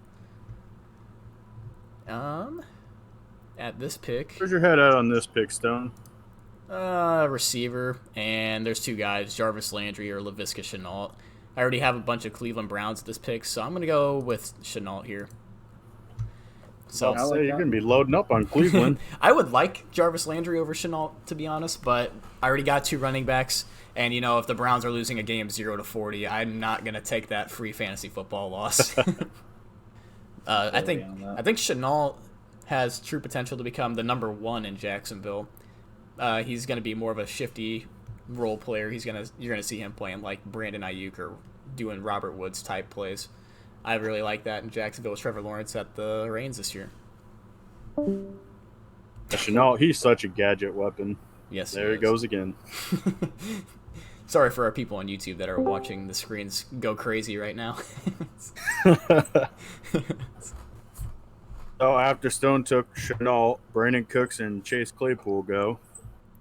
A: At this pick,
C: Where's your head at on this pick, Stone?
A: receiver, and there's two guys, Jarvis Landry or Laviska Shenault. I already have a bunch of Cleveland Browns at this pick, so I'm going to go with Shenault here. So
C: I'll say you're going to be loading up on Cleveland.
A: I would like Jarvis Landry over Shenault, to be honest, but I already got two running backs, and if the Browns are losing a game 0-40, I'm not going to take that free fantasy football loss. I think Shenault has true potential to become the number one in Jacksonville. He's going to be more of a shifty role player. You're going to see him playing like Brandon Ayuk or doing Robert Woods type plays. I really like that in Jacksonville with Trevor Lawrence at the reins this year.
C: Shenault, he's such a gadget weapon.
A: Yes,
C: there he goes again.
A: Sorry for our people on YouTube that are watching the screens go crazy right now.
C: So after Stone took Shenault, Brandon Cooks and Chase Claypool go.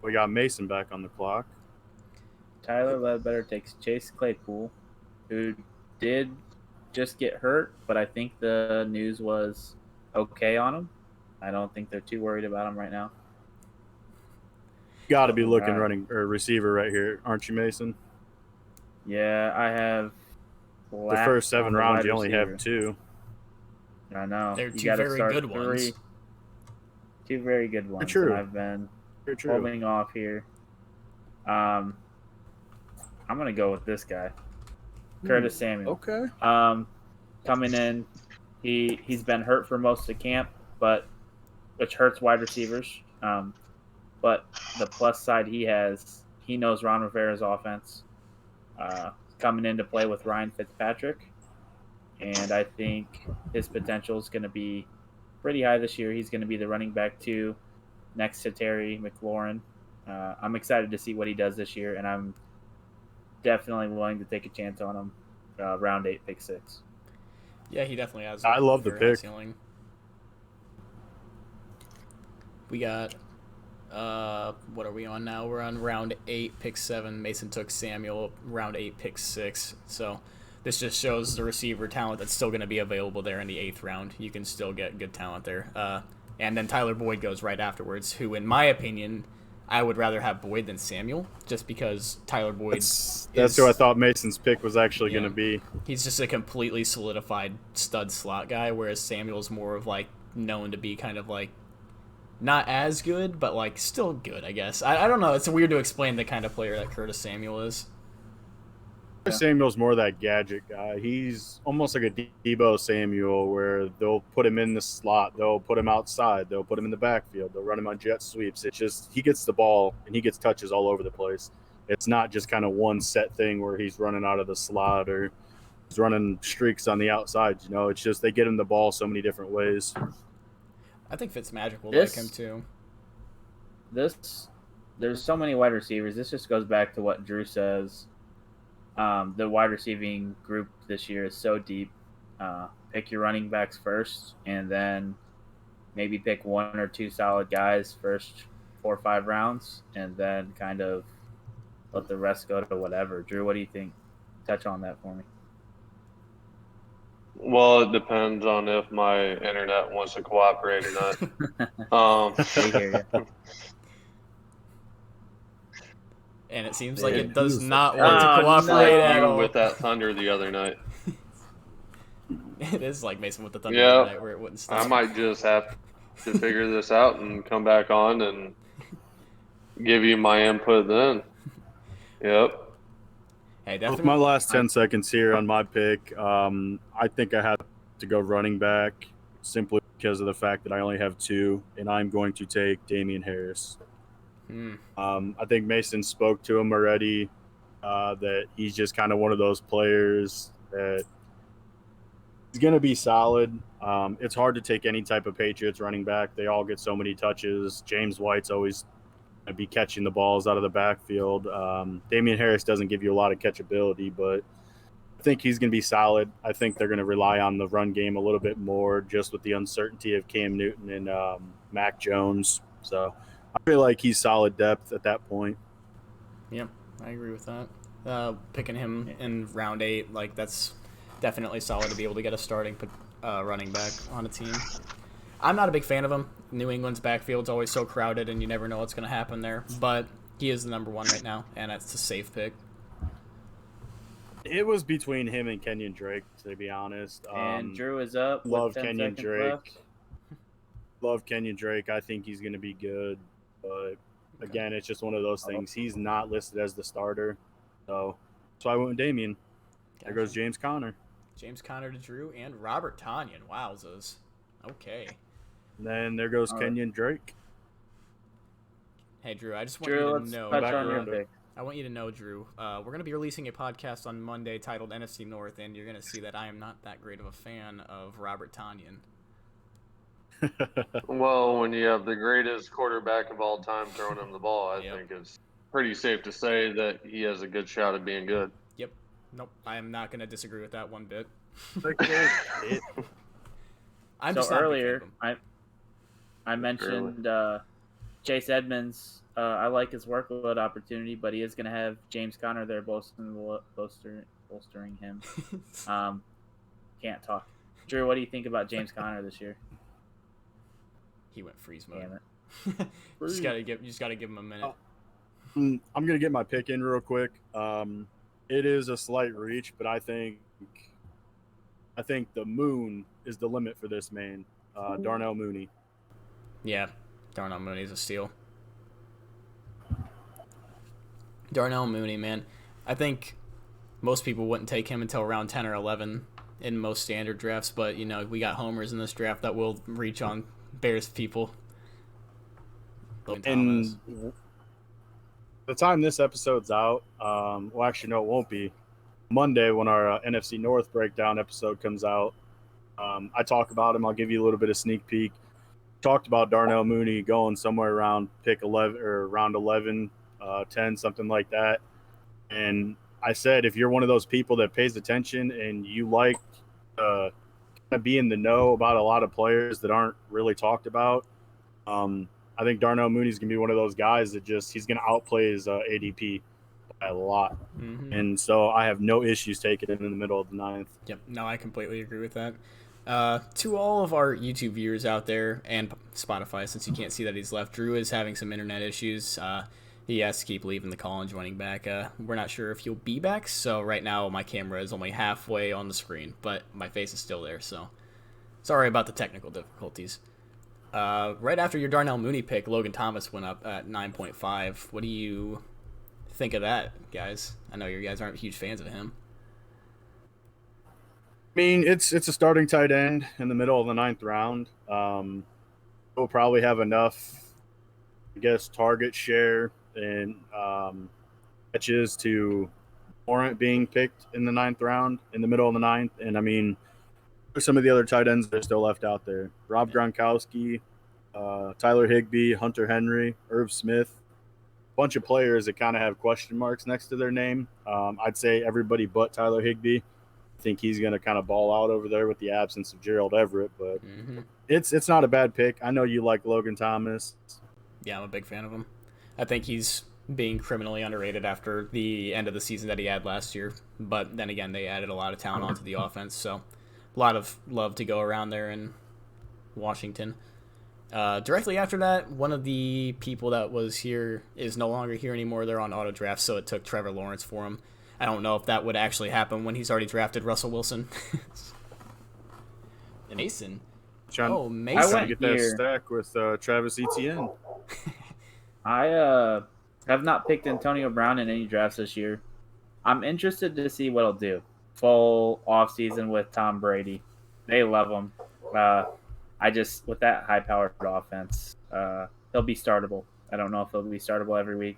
C: We got Mason back on the clock.
B: Tyler Ledbetter takes Chase Claypool, who did just get hurt, but I think the news was okay on him. I don't think they're too worried about him right now.
C: Got to be looking running or receiver right here, aren't you, Mason?
B: Yeah, I have.
C: The first 7 rounds, you only have 2.
B: I know.
A: They're two very good ones.
B: Two very good ones.
C: True.
B: I've been holding off here. I'm gonna go with this guy, Curtis Samuel.
C: Okay.
B: Coming in, he's been hurt for most of camp, which hurts wide receivers. But the plus side he knows Ron Rivera's offense. Coming in to play with Ryan Fitzpatrick, and I think his potential is going to be pretty high this year. He's going to be the running back 2 next to Terry McLaurin. I'm excited to see what he does this year, and I'm definitely willing to take a chance on him. Round 8, pick 6.
A: Yeah, he definitely has.
C: I love the pick.
A: Ceiling. We got, what are we on now? We're on round 8, pick 7. Mason took Samuel, round 8, pick 6. So this just shows the receiver talent that's still going to be available there in the 8th round. You can still get good talent there. And then Tyler Boyd goes right afterwards, who, in my opinion, I would rather have Boyd than Samuel, just because Tyler Boyd
C: That's who I thought Mason's pick was actually going to be.
A: He's just a completely solidified stud slot guy, whereas Samuel's more of like known to be kind of like not as good, but like still good, I guess. I don't know. It's weird to explain the kind of player that Curtis Samuel is.
C: Samuel's more that gadget guy. He's almost like a Debo Samuel, where they'll put him in the slot, they'll put him outside, they'll put him in the backfield, they'll run him on jet sweeps. It's just he gets the ball and he gets touches all over the place. It's not just kind of one set thing where he's running out of the slot or he's running streaks on the outside. It's just they get him the ball so many different ways.
A: I think Fitzmagic will like him too.
B: There's so many wide receivers. This just goes back to what Drew says. The wide receiving group this year is so deep. Pick your running backs first, and then maybe pick 1 or 2 solid guys first 4 or 5 rounds, and then kind of let the rest go to whatever. Drew, what do you think? Touch on that for me.
D: Well, it depends on if my internet wants to cooperate or not.
B: I hear you.
A: And it seems like it does not want to cooperate at all.
D: With that thunder the other night.
A: It is like Mason with the thunder the other night where it wouldn't stop.
D: I might just have to figure this out and come back on and give you my input then. Yep.
A: Hey, definitely.
C: With my last 10 seconds here on my pick, I think I have to go running back simply because of the fact that I only have 2, and I'm going to take Damian Harris. I think Mason spoke to him already, that he's just kind of one of those players that he's going to be solid. It's hard to take any type of Patriots running back. They all get so many touches. James White's always going to be catching the balls out of the backfield. Damian Harris doesn't give you a lot of catchability, but I think he's going to be solid. I think they're going to rely on the run game a little bit more just with the uncertainty of Cam Newton and Mac Jones. So I feel like he's solid depth at that point.
A: Yeah, I agree with that. Picking him in round 8, like that's definitely solid to be able to get a starting running back on a team. I'm not a big fan of him. New England's backfield's always so crowded, and you never know what's going to happen there. But he is the number 1 right now, and it's a safe pick.
C: It was between him and Kenyon Drake, to be honest.
B: And Drew is up.
C: Love
B: with 10
C: Kenyon
B: seconds
C: Drake.
B: left.
C: Love Kenyon Drake. I think he's going to be good. But, again, it's just one of those things. He's not listed as the starter. So I went with Damian. There goes James Conner.
A: James Conner to Drew and Robert Tonyan. Wowzers. Okay.
C: And then there goes Kenyon Drake.
A: Hey, Drew, I just want
B: Drew,
A: you to
B: let's
A: know.
B: touch on your pick.
A: I want you to know, Drew, we're going to be releasing a podcast on Monday titled NFC North, and you're going to see that I am not that great of a fan of Robert Tonyan.
D: Well, when you have the greatest quarterback of all time throwing him the ball, I think it's pretty safe to say that he has a good shot at being good.
A: Yep. Nope. I am not going to disagree with that one bit. I'm
B: So
A: just not a big fan
B: earlier,
A: of him.
B: I mentioned Chase Edmonds. I like his workload opportunity, but he is going to have James Conner there bolstering him. Can't talk. Drew, what do you think about James Conner this year?
A: He went freeze mode.
B: Damn it.
A: You just gotta give him a minute.
C: I'm going to get my pick in real quick. It is a slight reach, but I think the moon is the limit for this man. Darnell Mooney.
A: Yeah, Darnell Mooney's a steal. Darnell Mooney, man. I think most people wouldn't take him until around 10 or 11 in most standard drafts, but, you know, we got homers in this draft that will reach on Bears people. Logan Thomas.
C: And the time this episode's out, well, actually, no, it won't be. Monday when our NFC North breakdown episode comes out, I talk about him. I'll give you a little bit of sneak peek. Talked about Darnell Mooney going somewhere around pick 11 or round 11, 10, something like that. And I said, if you're one of those people that pays attention and you like kind of be in the know about a lot of players that aren't really talked about, I think Darnell Mooney's going to be one of those guys that he's going to outplay his ADP by a lot.
A: Mm-hmm.
C: And so I have no issues taking it in the middle of the 9th.
A: Yep, no, I completely agree with that. To all of our YouTube viewers out there and Spotify, since you can't see that he's left, Drew is having some internet issues. He has to keep leaving the call and joining back. We're not sure if he'll be back, so right now my camera is only halfway on the screen, but my face is still there, so sorry about the technical difficulties. Right after your Darnell Mooney pick, Logan Thomas went up at 9.5. What do you think of that, guys? I know you guys aren't huge fans of him.
C: I mean, it's a starting tight end in the middle of the 9th round. We'll probably have enough, I guess, target share and catches to warrant being picked in the 9th round, in the middle of the 9th. And, I mean, some of the other tight ends that are still left out there. Rob Gronkowski, Tyler Higbee, Hunter Henry, Irv Smith. A bunch of players that kind of have question marks next to their name. I'd say everybody but Tyler Higbee. I think he's going to kind of ball out over there with the absence of Gerald Everett, but it's not a bad pick. I know you like Logan Thomas.
A: Yeah, I'm a big fan of him. I think he's being criminally underrated after the end of the season that he had last year. But then again, they added a lot of talent onto the offense, so a lot of love to go around there in Washington. Directly after that, one of the people that was here is no longer here anymore. They're on auto draft, so it took Trevor Lawrence for him. I don't know if that would actually happen when he's already drafted Russell Wilson. Mason.
C: Mason.
B: I went
C: get
B: here.
C: that stack with Travis Etienne.
B: I have not picked Antonio Brown in any drafts this year. I'm interested to see what he'll do. Full offseason with Tom Brady. They love him. I just with that high-powered offense, he'll be startable. I don't know if he'll be startable every week,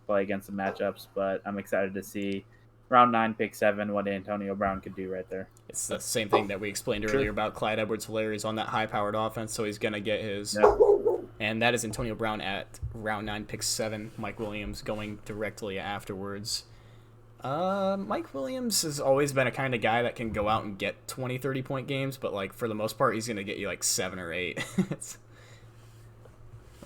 B: play against the matchups, but I'm excited to see round 9, pick 7, what Antonio Brown could do right there.
A: It's the same thing that we explained earlier about Clyde Edwards-Helaire on that high-powered offense, so he's going to get his.
B: Yeah.
A: And that is Antonio Brown at round 9, pick 7. Mike Williams going directly afterwards. Mike Williams has always been a kind of guy that can go out and get 20, 30-point games, but, like, for the most part, he's going to get you, like, 7 or 8.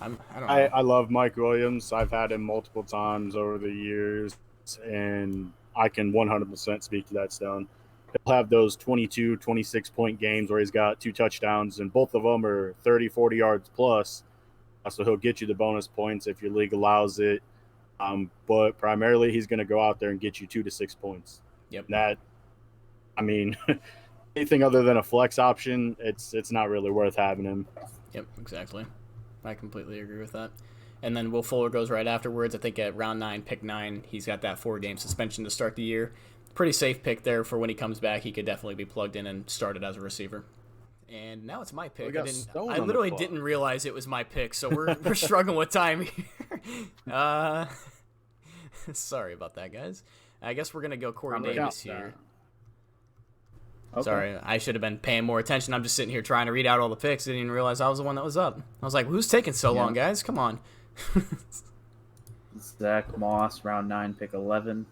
A: I don't know.
C: I love Mike Williams. I've had him multiple times over the years, and I can 100% speak to that, Stone. He'll have those 22, 26-point games where he's got 2 touchdowns, and both of them are 30, 40 yards plus. So he'll get you the bonus points if your league allows it. But primarily he's going to go out there and get you 2 to 6 points.
A: Yep.
C: That, I mean, anything other than a flex option, it's not really worth having him.
A: Yep, exactly. I completely agree with that. And then Will Fuller goes right afterwards. I think at round 9, pick 9, he's got that 4-game suspension to start the year. Pretty safe pick there for when he comes back. He could definitely be plugged in and started as a receiver. And now it's my pick. I literally didn't realize it was my pick, so we're struggling with time here. Sorry about that, guys. I guess we're going to go Corey Davis here. Okay. Sorry, I should have been paying more attention. I'm just sitting here trying to read out all the picks. Didn't even realize I was the one that was up. I was like, who's taking so long, guys? Come on.
B: Zach Moss, round 9, pick 11.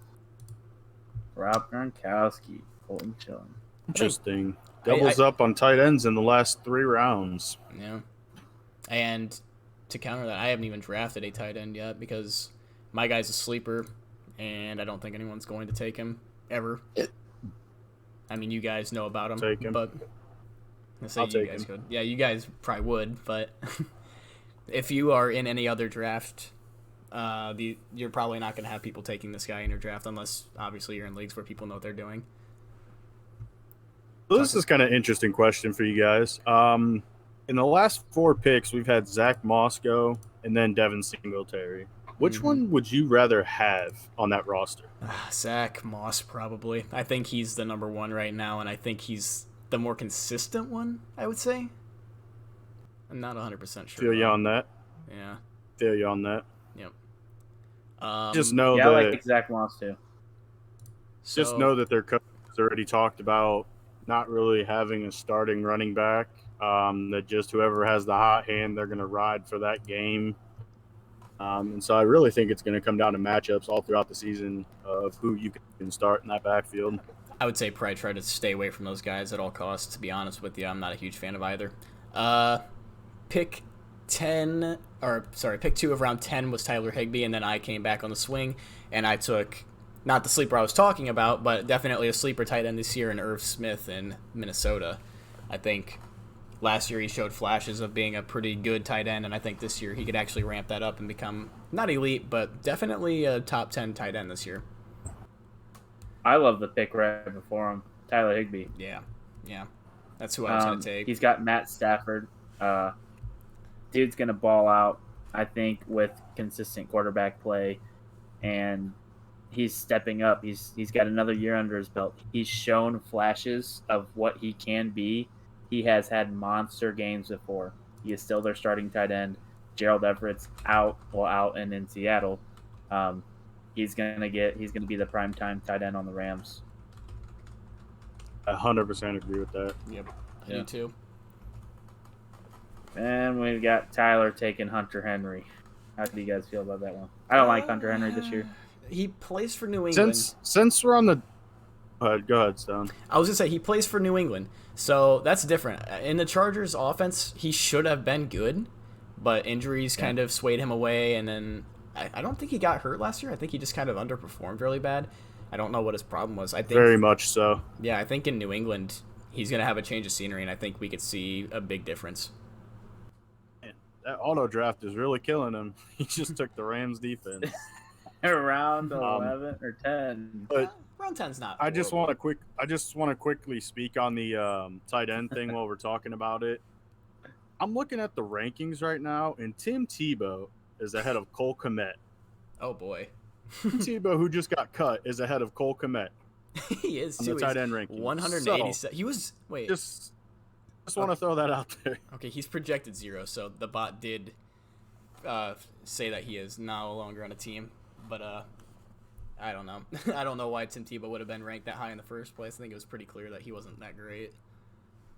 B: Rob Gronkowski, Colton Chilling.
C: Interesting. Doubles up on tight ends in the last 3 rounds.
A: Yeah. And to counter that, I haven't even drafted a tight end yet because my guy's a sleeper, and I don't think anyone's going to take him ever. I mean, you guys know about him,
C: take him.
A: But let's say you guys could. Yeah, you guys probably would, but if you are in any other draft, you're probably not going to have people taking this guy in your draft unless, obviously, you're in leagues where people know what they're doing.
C: So this is kind of an interesting question for you guys. In the last 4 picks, we've had Zach Moss go and then Devin Singletary. Which one would you rather have on that roster?
A: Zach Moss, probably. I think he's the number 1 right now, and I think he's the more consistent one, I would say. I'm not 100% sure.
C: Feel you on that.
A: Yeah.
C: Feel you on that.
A: Yep.
C: Just know that.
B: I like Zach Moss, too.
C: Just know that their coach has already talked about not really having a starting running back, that just whoever has the hot hand, they're going to ride for that game. And so I really think it's going to come down to matchups all throughout the season of who you can start in that backfield.
A: I would say probably try to stay away from those guys at all costs, to be honest with you. I'm not a huge fan of either. Pick 2 of round 10 was Tyler Higbee, and then I came back on the swing, and I took not the sleeper I was talking about, but definitely a sleeper tight end this year in Irv Smith in Minnesota. I think last year he showed flashes of being a pretty good tight end, and I think this year he could actually ramp that up and become not elite, but definitely a top 10 tight end this year.
B: I love the pick right before him, Tyler Higbee.
A: Yeah. That's who I was going to take.
B: He's got Matt Stafford. Dude's going to ball out, I think, with consistent quarterback play, and he's stepping up. He's got another year under his belt. He's shown flashes of what he can be. He has had monster games before. He is still their starting tight end. Gerald Everett's out and in Seattle. He's gonna be the primetime tight end on the Rams.
C: 100% agree with that.
A: Yep, I do too.
B: And we've got Tyler taking Hunter Henry. How do you guys feel about that one? I don't like Hunter Henry this year.
A: He plays for New England.
C: Since we're on the go ahead, Stone.
A: I was going to say, he plays for New England, so that's different. In the Chargers' offense, he should have been good, but injuries kind of swayed him away, and then I don't think he got hurt last year. I think he just kind of underperformed really bad. I don't know what his problem was. I think
C: very much so.
A: Yeah, I think in New England, he's going to have a change of scenery, and I think we could see a big difference.
C: Man, that auto draft is really killing him. He just took the Rams defense.
B: Around 11 or 10.
C: But
A: round 10's not.
C: I just want to quickly speak on the tight end thing while we're talking about it. I'm looking at the rankings right now, and Tim Tebow is ahead of Cole Kmet.
A: Oh boy.
C: Tim Tebow, who just got cut, is ahead of Cole Kmet.
A: He is
C: on
A: too.
C: the tight end ranking.
A: 187.
C: So,
A: He was wait.
C: just want to throw that out there.
A: Okay, he's projected 0, so the bot did say that he is no longer on a team. But I don't know. I don't know why Tim Tebow would have been ranked that high in the first place. I think it was pretty clear that he wasn't that great.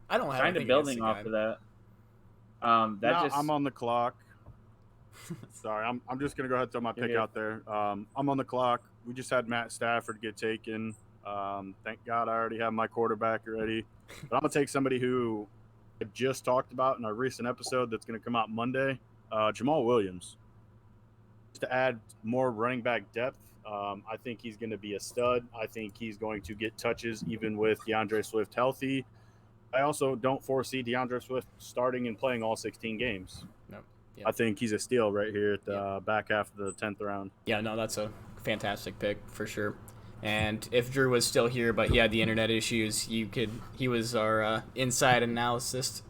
A: I don't have
B: Kind of
A: anything
B: building
A: against
B: off
A: the
B: of
A: guy.
B: that.
C: I'm on the clock. Sorry, I'm just gonna go ahead and throw my pick out there. I'm on the clock. We just had Matt Stafford get taken. Thank God I already have my quarterback ready. But I'm gonna take somebody who I just talked about in our recent episode that's gonna come out Monday. Jamal Williams. Just to add more running back depth. I think he's going to be a stud. I think he's going to get touches even with DeAndre Swift healthy. I also don't foresee DeAndre Swift starting and playing all 16 games.
A: No. Yep.
C: I think he's a steal right here at the back half of the 10th round.
A: Yeah, no, that's a fantastic pick for sure. And if Drew was still here, but he had the internet issues, he was our inside analyst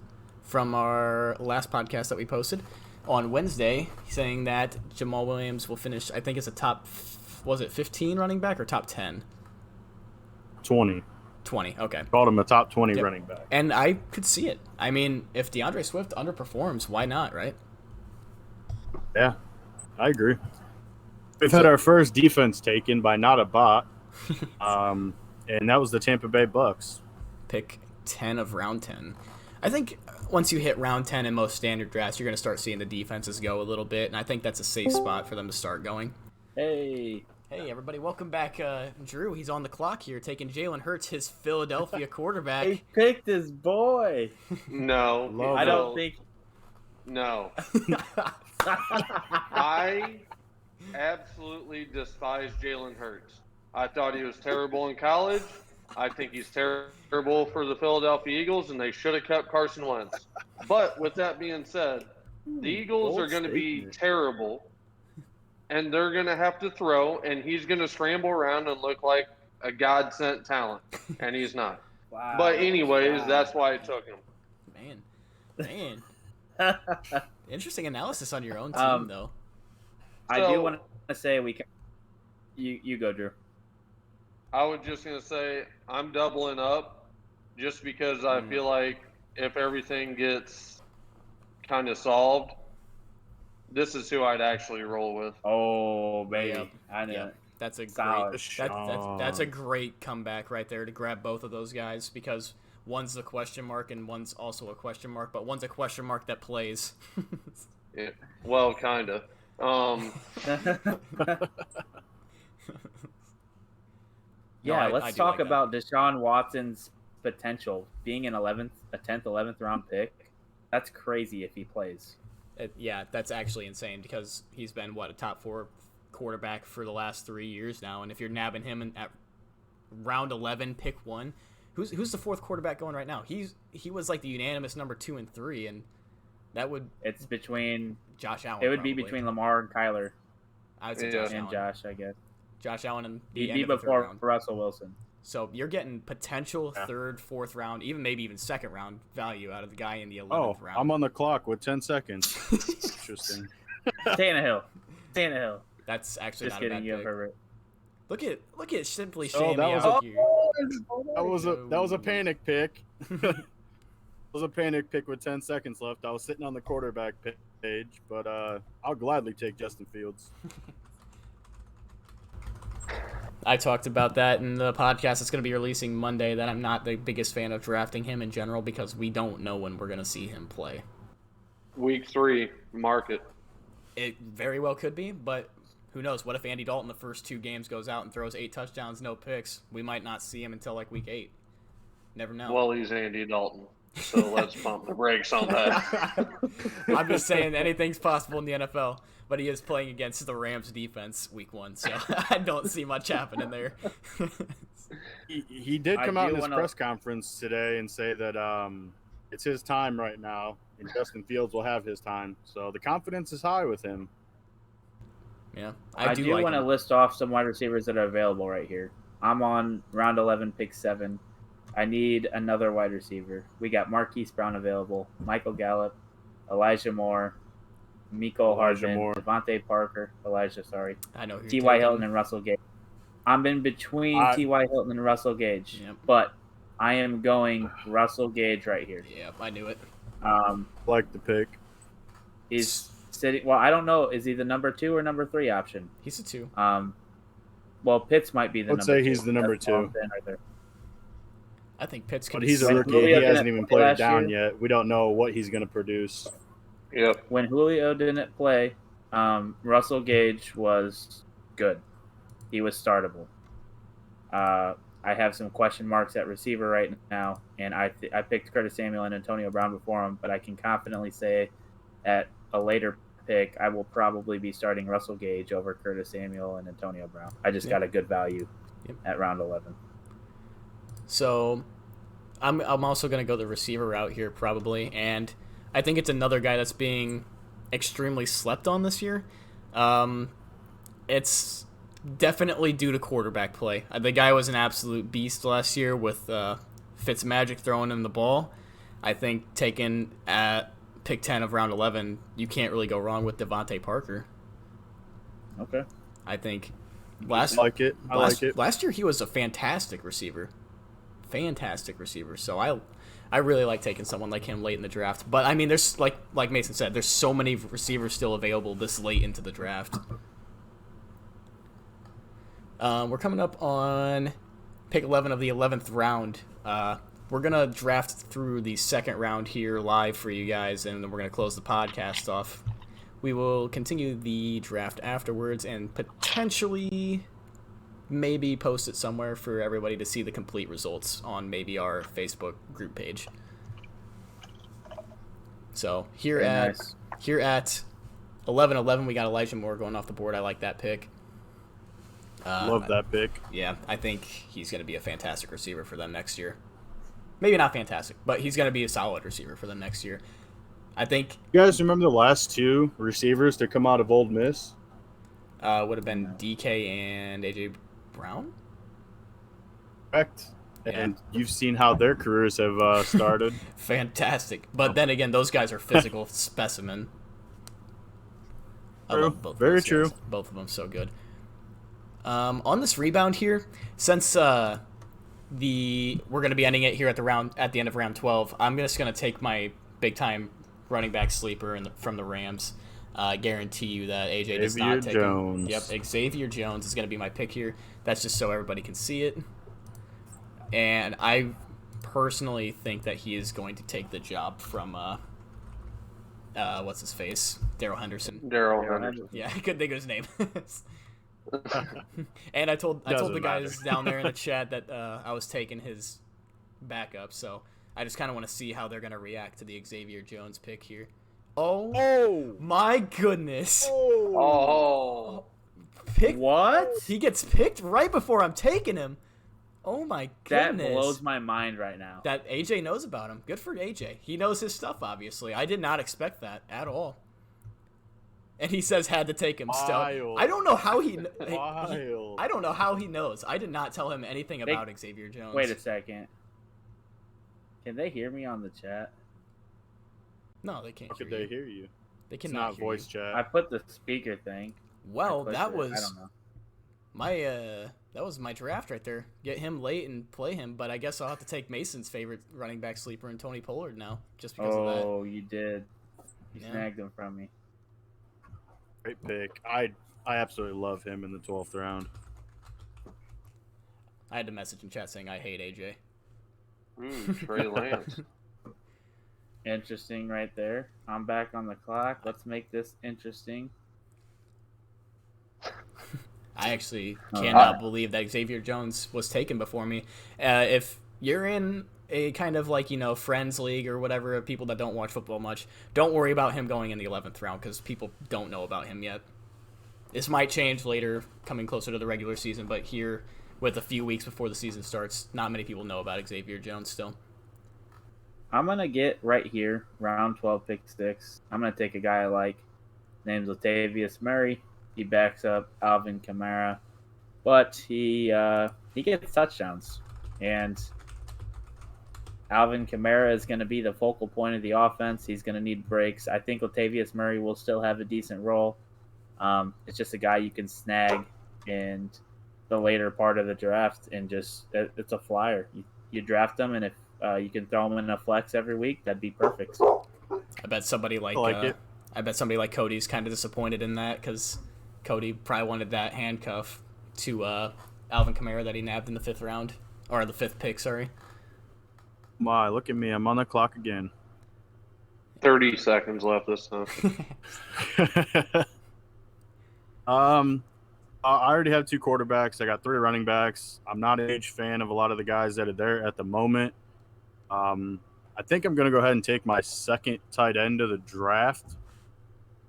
A: from our last podcast that we posted on Wednesday, saying that Jamal Williams will finish, I think it's a top, was it 15 running back or top 10?
C: 20.
A: 20, okay.
C: Called him a top 20 running back.
A: And I could see it. I mean, if DeAndre Swift underperforms, why not, right?
C: Yeah, I agree. We've had our first defense taken by not a bot, and that was the Tampa Bay Bucks.
A: Pick 10 of round 10. I think once you hit round 10 in most standard drafts, you're going to start seeing the defenses go a little bit, and I think that's a safe spot for them to start going.
B: Hey,
A: everybody, welcome back. Drew, he's on the clock here, taking Jalen Hurts, his Philadelphia quarterback.
B: he picked his boy.
D: No,
B: I don't think.
D: No. I absolutely despise Jalen Hurts. I thought he was terrible in college. I think he's terrible for the Philadelphia Eagles, and they should have kept Carson Wentz. But with that being said, the Eagles are going to be terrible, and they're going to have to throw, and he's going to scramble around and look like a God-sent talent, and he's not.
B: Wow.
D: But anyways, that's why I took him.
A: Man. Interesting analysis on your own team, though.
B: I do want to say we can. You go, Drew.
D: I was just going to say I'm doubling up just because I feel like if everything gets kind of solved, this is who I'd actually roll with.
B: Oh, baby.
A: Yeah.
B: I know.
A: Yeah. That's a
B: Solid.
A: great that's a great comeback right there to grab both of those guys, because one's a question mark and one's also a question mark, but one's a question mark that plays.
D: Yeah. Well, kind of.
B: Yeah,
A: No, I
B: let's
A: do
B: talk
A: like
B: about Desean Watson's potential. Being an 10th, 11th round pick, that's crazy if he plays.
A: Yeah, that's actually insane, because he's been, a top 4 quarterback for the last 3 years now, and if you're nabbing him at round 11, pick 1, who's the 4th quarterback going right now? He was like the unanimous number 2 and 3, and that would...
B: It's between...
A: Josh Allen,
B: It would
A: probably
B: be between Lamar and Kyler.
A: I would say
D: Yeah.
A: Josh Allen.
B: And Josh, I guess.
A: Josh Allen and
B: He'd
A: the
B: be
A: end of the
B: before
A: 3rd round.
B: Russell Wilson.
A: So you're getting potential 3rd, 4th round, even maybe even 2nd round value out of the guy in the 11th round.
C: I'm on the clock with 10 seconds. Interesting.
B: Tannehill.
A: That's actually
B: Just
A: not a
B: kidding,
A: bad
B: you
A: pick.
B: Herbert.
A: Look at simply
C: Oh,
A: shaming
C: that was
A: out
C: a-
A: here.
C: That was a panic pick. It was a panic pick with 10 seconds left. I was sitting on the quarterback page, but I'll gladly take Justin Fields.
A: I talked about that in the podcast that's going to be releasing Monday, that I'm not the biggest fan of drafting him in general, because we don't know when we're going to see him play.
D: Week 3, mark it.
A: It very well could be, but who knows? What if Andy Dalton the first 2 games goes out and throws 8 touchdowns, no picks? We might not see him until like week 8. Never know.
D: Well, he's Andy Dalton, so let's pump the brakes on that.
A: I'm just saying anything's possible in the NFL, but he is playing against the Rams defense week 1, so I don't see much happening there.
C: He did come out in his press conference today and say that it's his time right now, and Justin Fields will have his time. So the confidence is high with him.
A: Yeah,
B: I do
A: like
B: want to
A: him.
B: list off some wide receivers that are available right here. I'm on round 11, pick 7. I need another wide receiver. We got Marquise Brown available, Michael Gallup, Elijah Moore, Mecole Hardman, Devontae Parker,
A: I know who you're
B: T.Y.
A: taking.
B: Hilton, and Russell Gage. I'm in between T.Y. Hilton and Russell Gage, but I am going Russell Gage right here.
A: Yeah, I knew it.
C: Like the pick.
B: He's sitting. Well, I don't know. Is he the number 2 or number 3 option?
A: He's a 2.
B: Well, Pitts might be the
C: Let's
B: number 2.
C: say he's the number 2.
A: I think Pitts could.
C: But he's a rookie. He hasn't even played it down yet. We don't know what he's going to produce.
D: Yep.
B: When Julio didn't play, Russell Gage was good. He was startable. I have some question marks at receiver right now, and I picked Curtis Samuel and Antonio Brown before him, but I can confidently say at a later pick, I will probably be starting Russell Gage over Curtis Samuel and Antonio Brown. I just got a good value at round 11.
A: So I'm also going to go the receiver route here probably, and I think it's another guy that's being extremely slept on this year. It's definitely due to quarterback play. The guy was an absolute beast last year with Fitzmagic throwing him the ball. I think taken at pick 10 of round 11, you can't really go wrong with Devontae Parker.
B: Okay.
A: I think
C: I like it.
A: Last year he was a fantastic receiver. So I really like taking someone like him late in the draft. But I mean, there's like Mason said, there's so many receivers still available this late into the draft. We're coming up on pick 11 of the 11th round. We're going to draft through the second round here live for you guys, and then we're going to close the podcast off. We will continue the draft afterwards and potentially maybe post it somewhere for everybody to see the complete results on maybe our Facebook group page. So here at 11-11, we got Elijah Moore going off the board. I like that pick.
C: Love that pick.
A: Yeah, I think he's going to be a fantastic receiver for them next year. Maybe not fantastic, but he's going to be a solid receiver for them next year. I think.
C: You guys remember the last 2 receivers to come out of Ole Miss?
A: Would have been DK and AJ Brown.
C: Correct. And you've seen how their careers have started.
A: Fantastic. But then again, those guys are physical specimen. I love both
C: Very true.
A: Guys. Both of them so good. On this rebound here, since we're going to be ending it here at the end of round 12, I'm just going to take my big time running back sleeper from the Rams. Guarantee you that AJ does not take him. Yep, Xavier Jones is going to be my pick here. That's just so everybody can see it. And I personally think that he is going to take the job from what's his face? Daryl Henderson.
D: Daryl Henderson.
A: Yeah, I couldn't think of his name. And I told the guys down there in the chat that I was taking his backup, so I just kind of want to see how they're going to react to the Xavier Jones pick here. Oh my goodness.
D: Oh.
B: What?
A: He gets picked right before I'm taking him. Oh my goodness.
B: That blows my mind right now.
A: That AJ knows about him. Good for AJ. He knows his stuff, obviously. I did not expect that at all. And he says had to take him still. I don't know how I don't know how he knows. I did not tell him anything about Xavier Jones.
B: Wait a second. Can they hear me on the chat?
A: No, they can't.
C: How could they hear you?
A: They
C: It's
A: cannot
C: not
A: hear
C: voice
A: you.
C: chat.
B: I put the speaker thing.
A: Well, that was
B: I don't know.
A: my draft right there. Get him late and play him, but I guess I'll have to take Mason's favorite running back sleeper and Tony Pollard now, just because of that.
B: Oh, you did. You snagged him from me.
C: Great pick. I absolutely love him in the 12th round.
A: I had to message in chat saying I hate AJ.
D: Trey Lance.
B: Interesting right there. I'm back on the clock. Let's make this interesting.
A: I actually cannot believe that Xavier Jones was taken before me. If you're in a kind of friends league or whatever of people that don't watch football much, don't worry about him going in the 11th round because people don't know about him yet. This might change later, coming closer to the regular season, but here, with a few weeks before the season starts, not many people know about Xavier Jones still.
B: I'm going to get right here, round 12, pick 6. I'm going to take a guy I like. Name's Latavius Murray. He backs up Alvin Kamara, but he gets touchdowns. And Alvin Kamara is going to be the focal point of the offense. He's going to need breaks. I think Latavius Murray will still have a decent role. It's just a guy you can snag, and the later part of the draft, and just it's a flyer. You draft them, and if you can throw them in a flex every week, that'd be perfect.
A: I bet somebody like Cody's kind of disappointed in that because Cody probably wanted that handcuff to Alvin Kamara that he nabbed in the 5th round, or the 5th pick, sorry.
C: My, look at me. I'm on the clock again.
D: 30 seconds left this time.
C: I already have 2 quarterbacks. I got 3 running backs. I'm not a huge fan of a lot of the guys that are there at the moment. I think I'm going to go ahead and take my second tight end of the draft.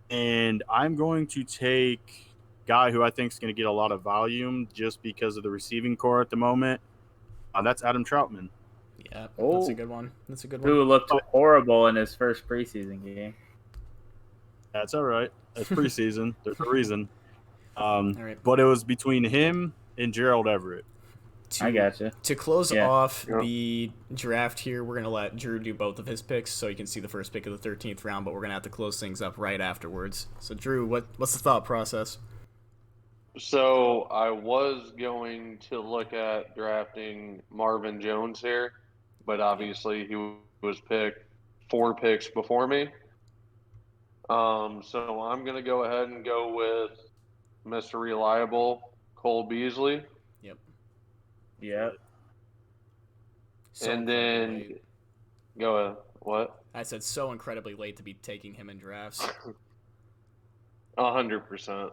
C: And I'm going to take a guy who I think is going to get a lot of volume just because of the receiving core at the moment. That's Adam Troutman.
A: Yeah, that's a good one.
B: Who looked horrible in his first preseason game.
C: That's all right. That's preseason. There's a reason.
A: Right.
C: But it was between him and Gerald Everett.
B: I gotcha.
A: To close off the draft here, we're going to let Drew do both of his picks so you can see the first pick of the 13th round, but we're going to have to close things up right afterwards. So, Drew, what's the thought process?
D: So I was going to look at drafting Marvin Jones here, but obviously he was picked 4 picks before me. So I'm going to go ahead and go with Mr. Reliable, Cole Beasley.
B: Yeah.
D: And then go ahead. What?
A: I said so incredibly late to be taking him in drafts.
D: 100%.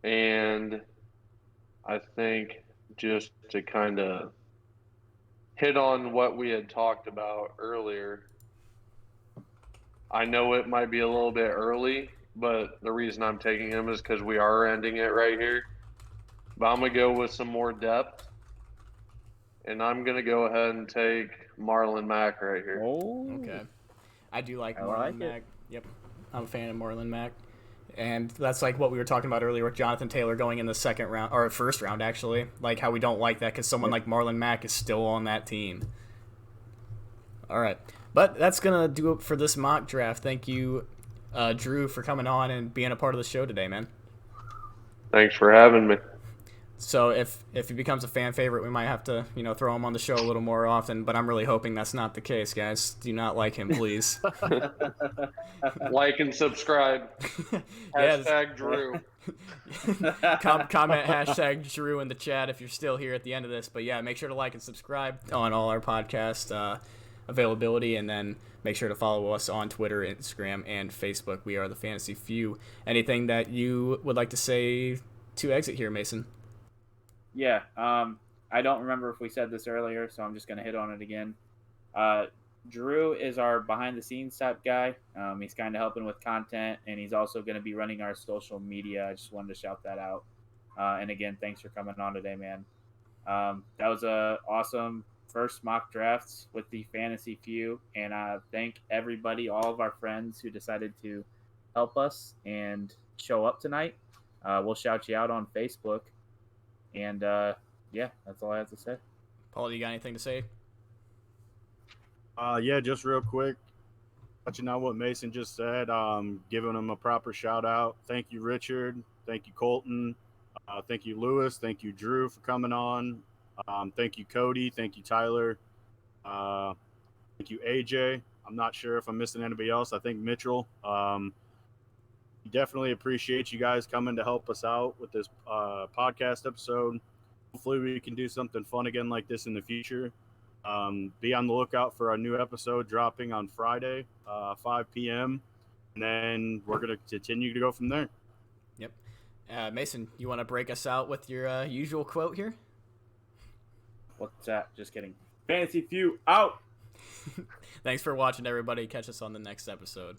D: And I think just to kind of hit on what we had talked about earlier, I know it might be a little bit early, but the reason I'm taking him is because we are ending it right here. But I'm going to go with some more depth. And I'm going to go ahead and take Marlon Mack right here.
B: Oh.
A: Okay. I do like Marlon Mack. Yep. I'm a fan of Marlon Mack. And that's like what we were talking about earlier with Jonathan Taylor going in the 2nd round, or 1st round, actually. Like how we don't like that because someone like Marlon Mack is still on that team. All right. But that's going to do it for this mock draft. Thank you, Drew, for coming on and being a part of the show today, man.
D: Thanks for having me.
A: So if he becomes a fan favorite, we might have to, throw him on the show a little more often, but I'm really hoping that's not the case, guys. Do not like him, please.
D: Like and subscribe. Hashtag Drew.
A: Comment hashtag Drew in the chat if you're still here at the end of this. But yeah, make sure to like and subscribe on all our podcast availability, and then make sure to follow us on Twitter, Instagram, and Facebook. We are the Fantasy Few. Anything that you would like to say to exit here, Mason?
B: Yeah, I don't remember if we said this earlier, so I'm just going to hit on it again. Drew is our behind-the-scenes type guy. He's kind of helping with content, and he's also going to be running our social media. I just wanted to shout that out. And again, thanks for coming on today, man. That was a awesome first mock drafts with the Fantasy Few, and I thank everybody, all of our friends who decided to help us and show up tonight. We'll shout you out on Facebook. And, yeah, that's all I have to say.
A: Paul, you got anything to say?
C: Yeah, just real quick. Touching on what Mason just said, giving him a proper shout-out. Thank you, Richard. Thank you, Colton. Thank you, Lewis. Thank you, Drew, for coming on. Thank you, Cody. Thank you, Tyler. Thank you, AJ. I'm not sure if I'm missing anybody else. I think Mitchell. Definitely appreciate you guys coming to help us out with this podcast episode. Hopefully we can do something fun again like this in the future. Be on the lookout for our new episode dropping on Friday, 5 p.m. And then we're going to continue to go from there.
A: Yep. Mason, you want to break us out with your usual quote here?
B: What's that? Just kidding. Fantasy Few out!
A: Thanks for watching, everybody. Catch us on the next episode.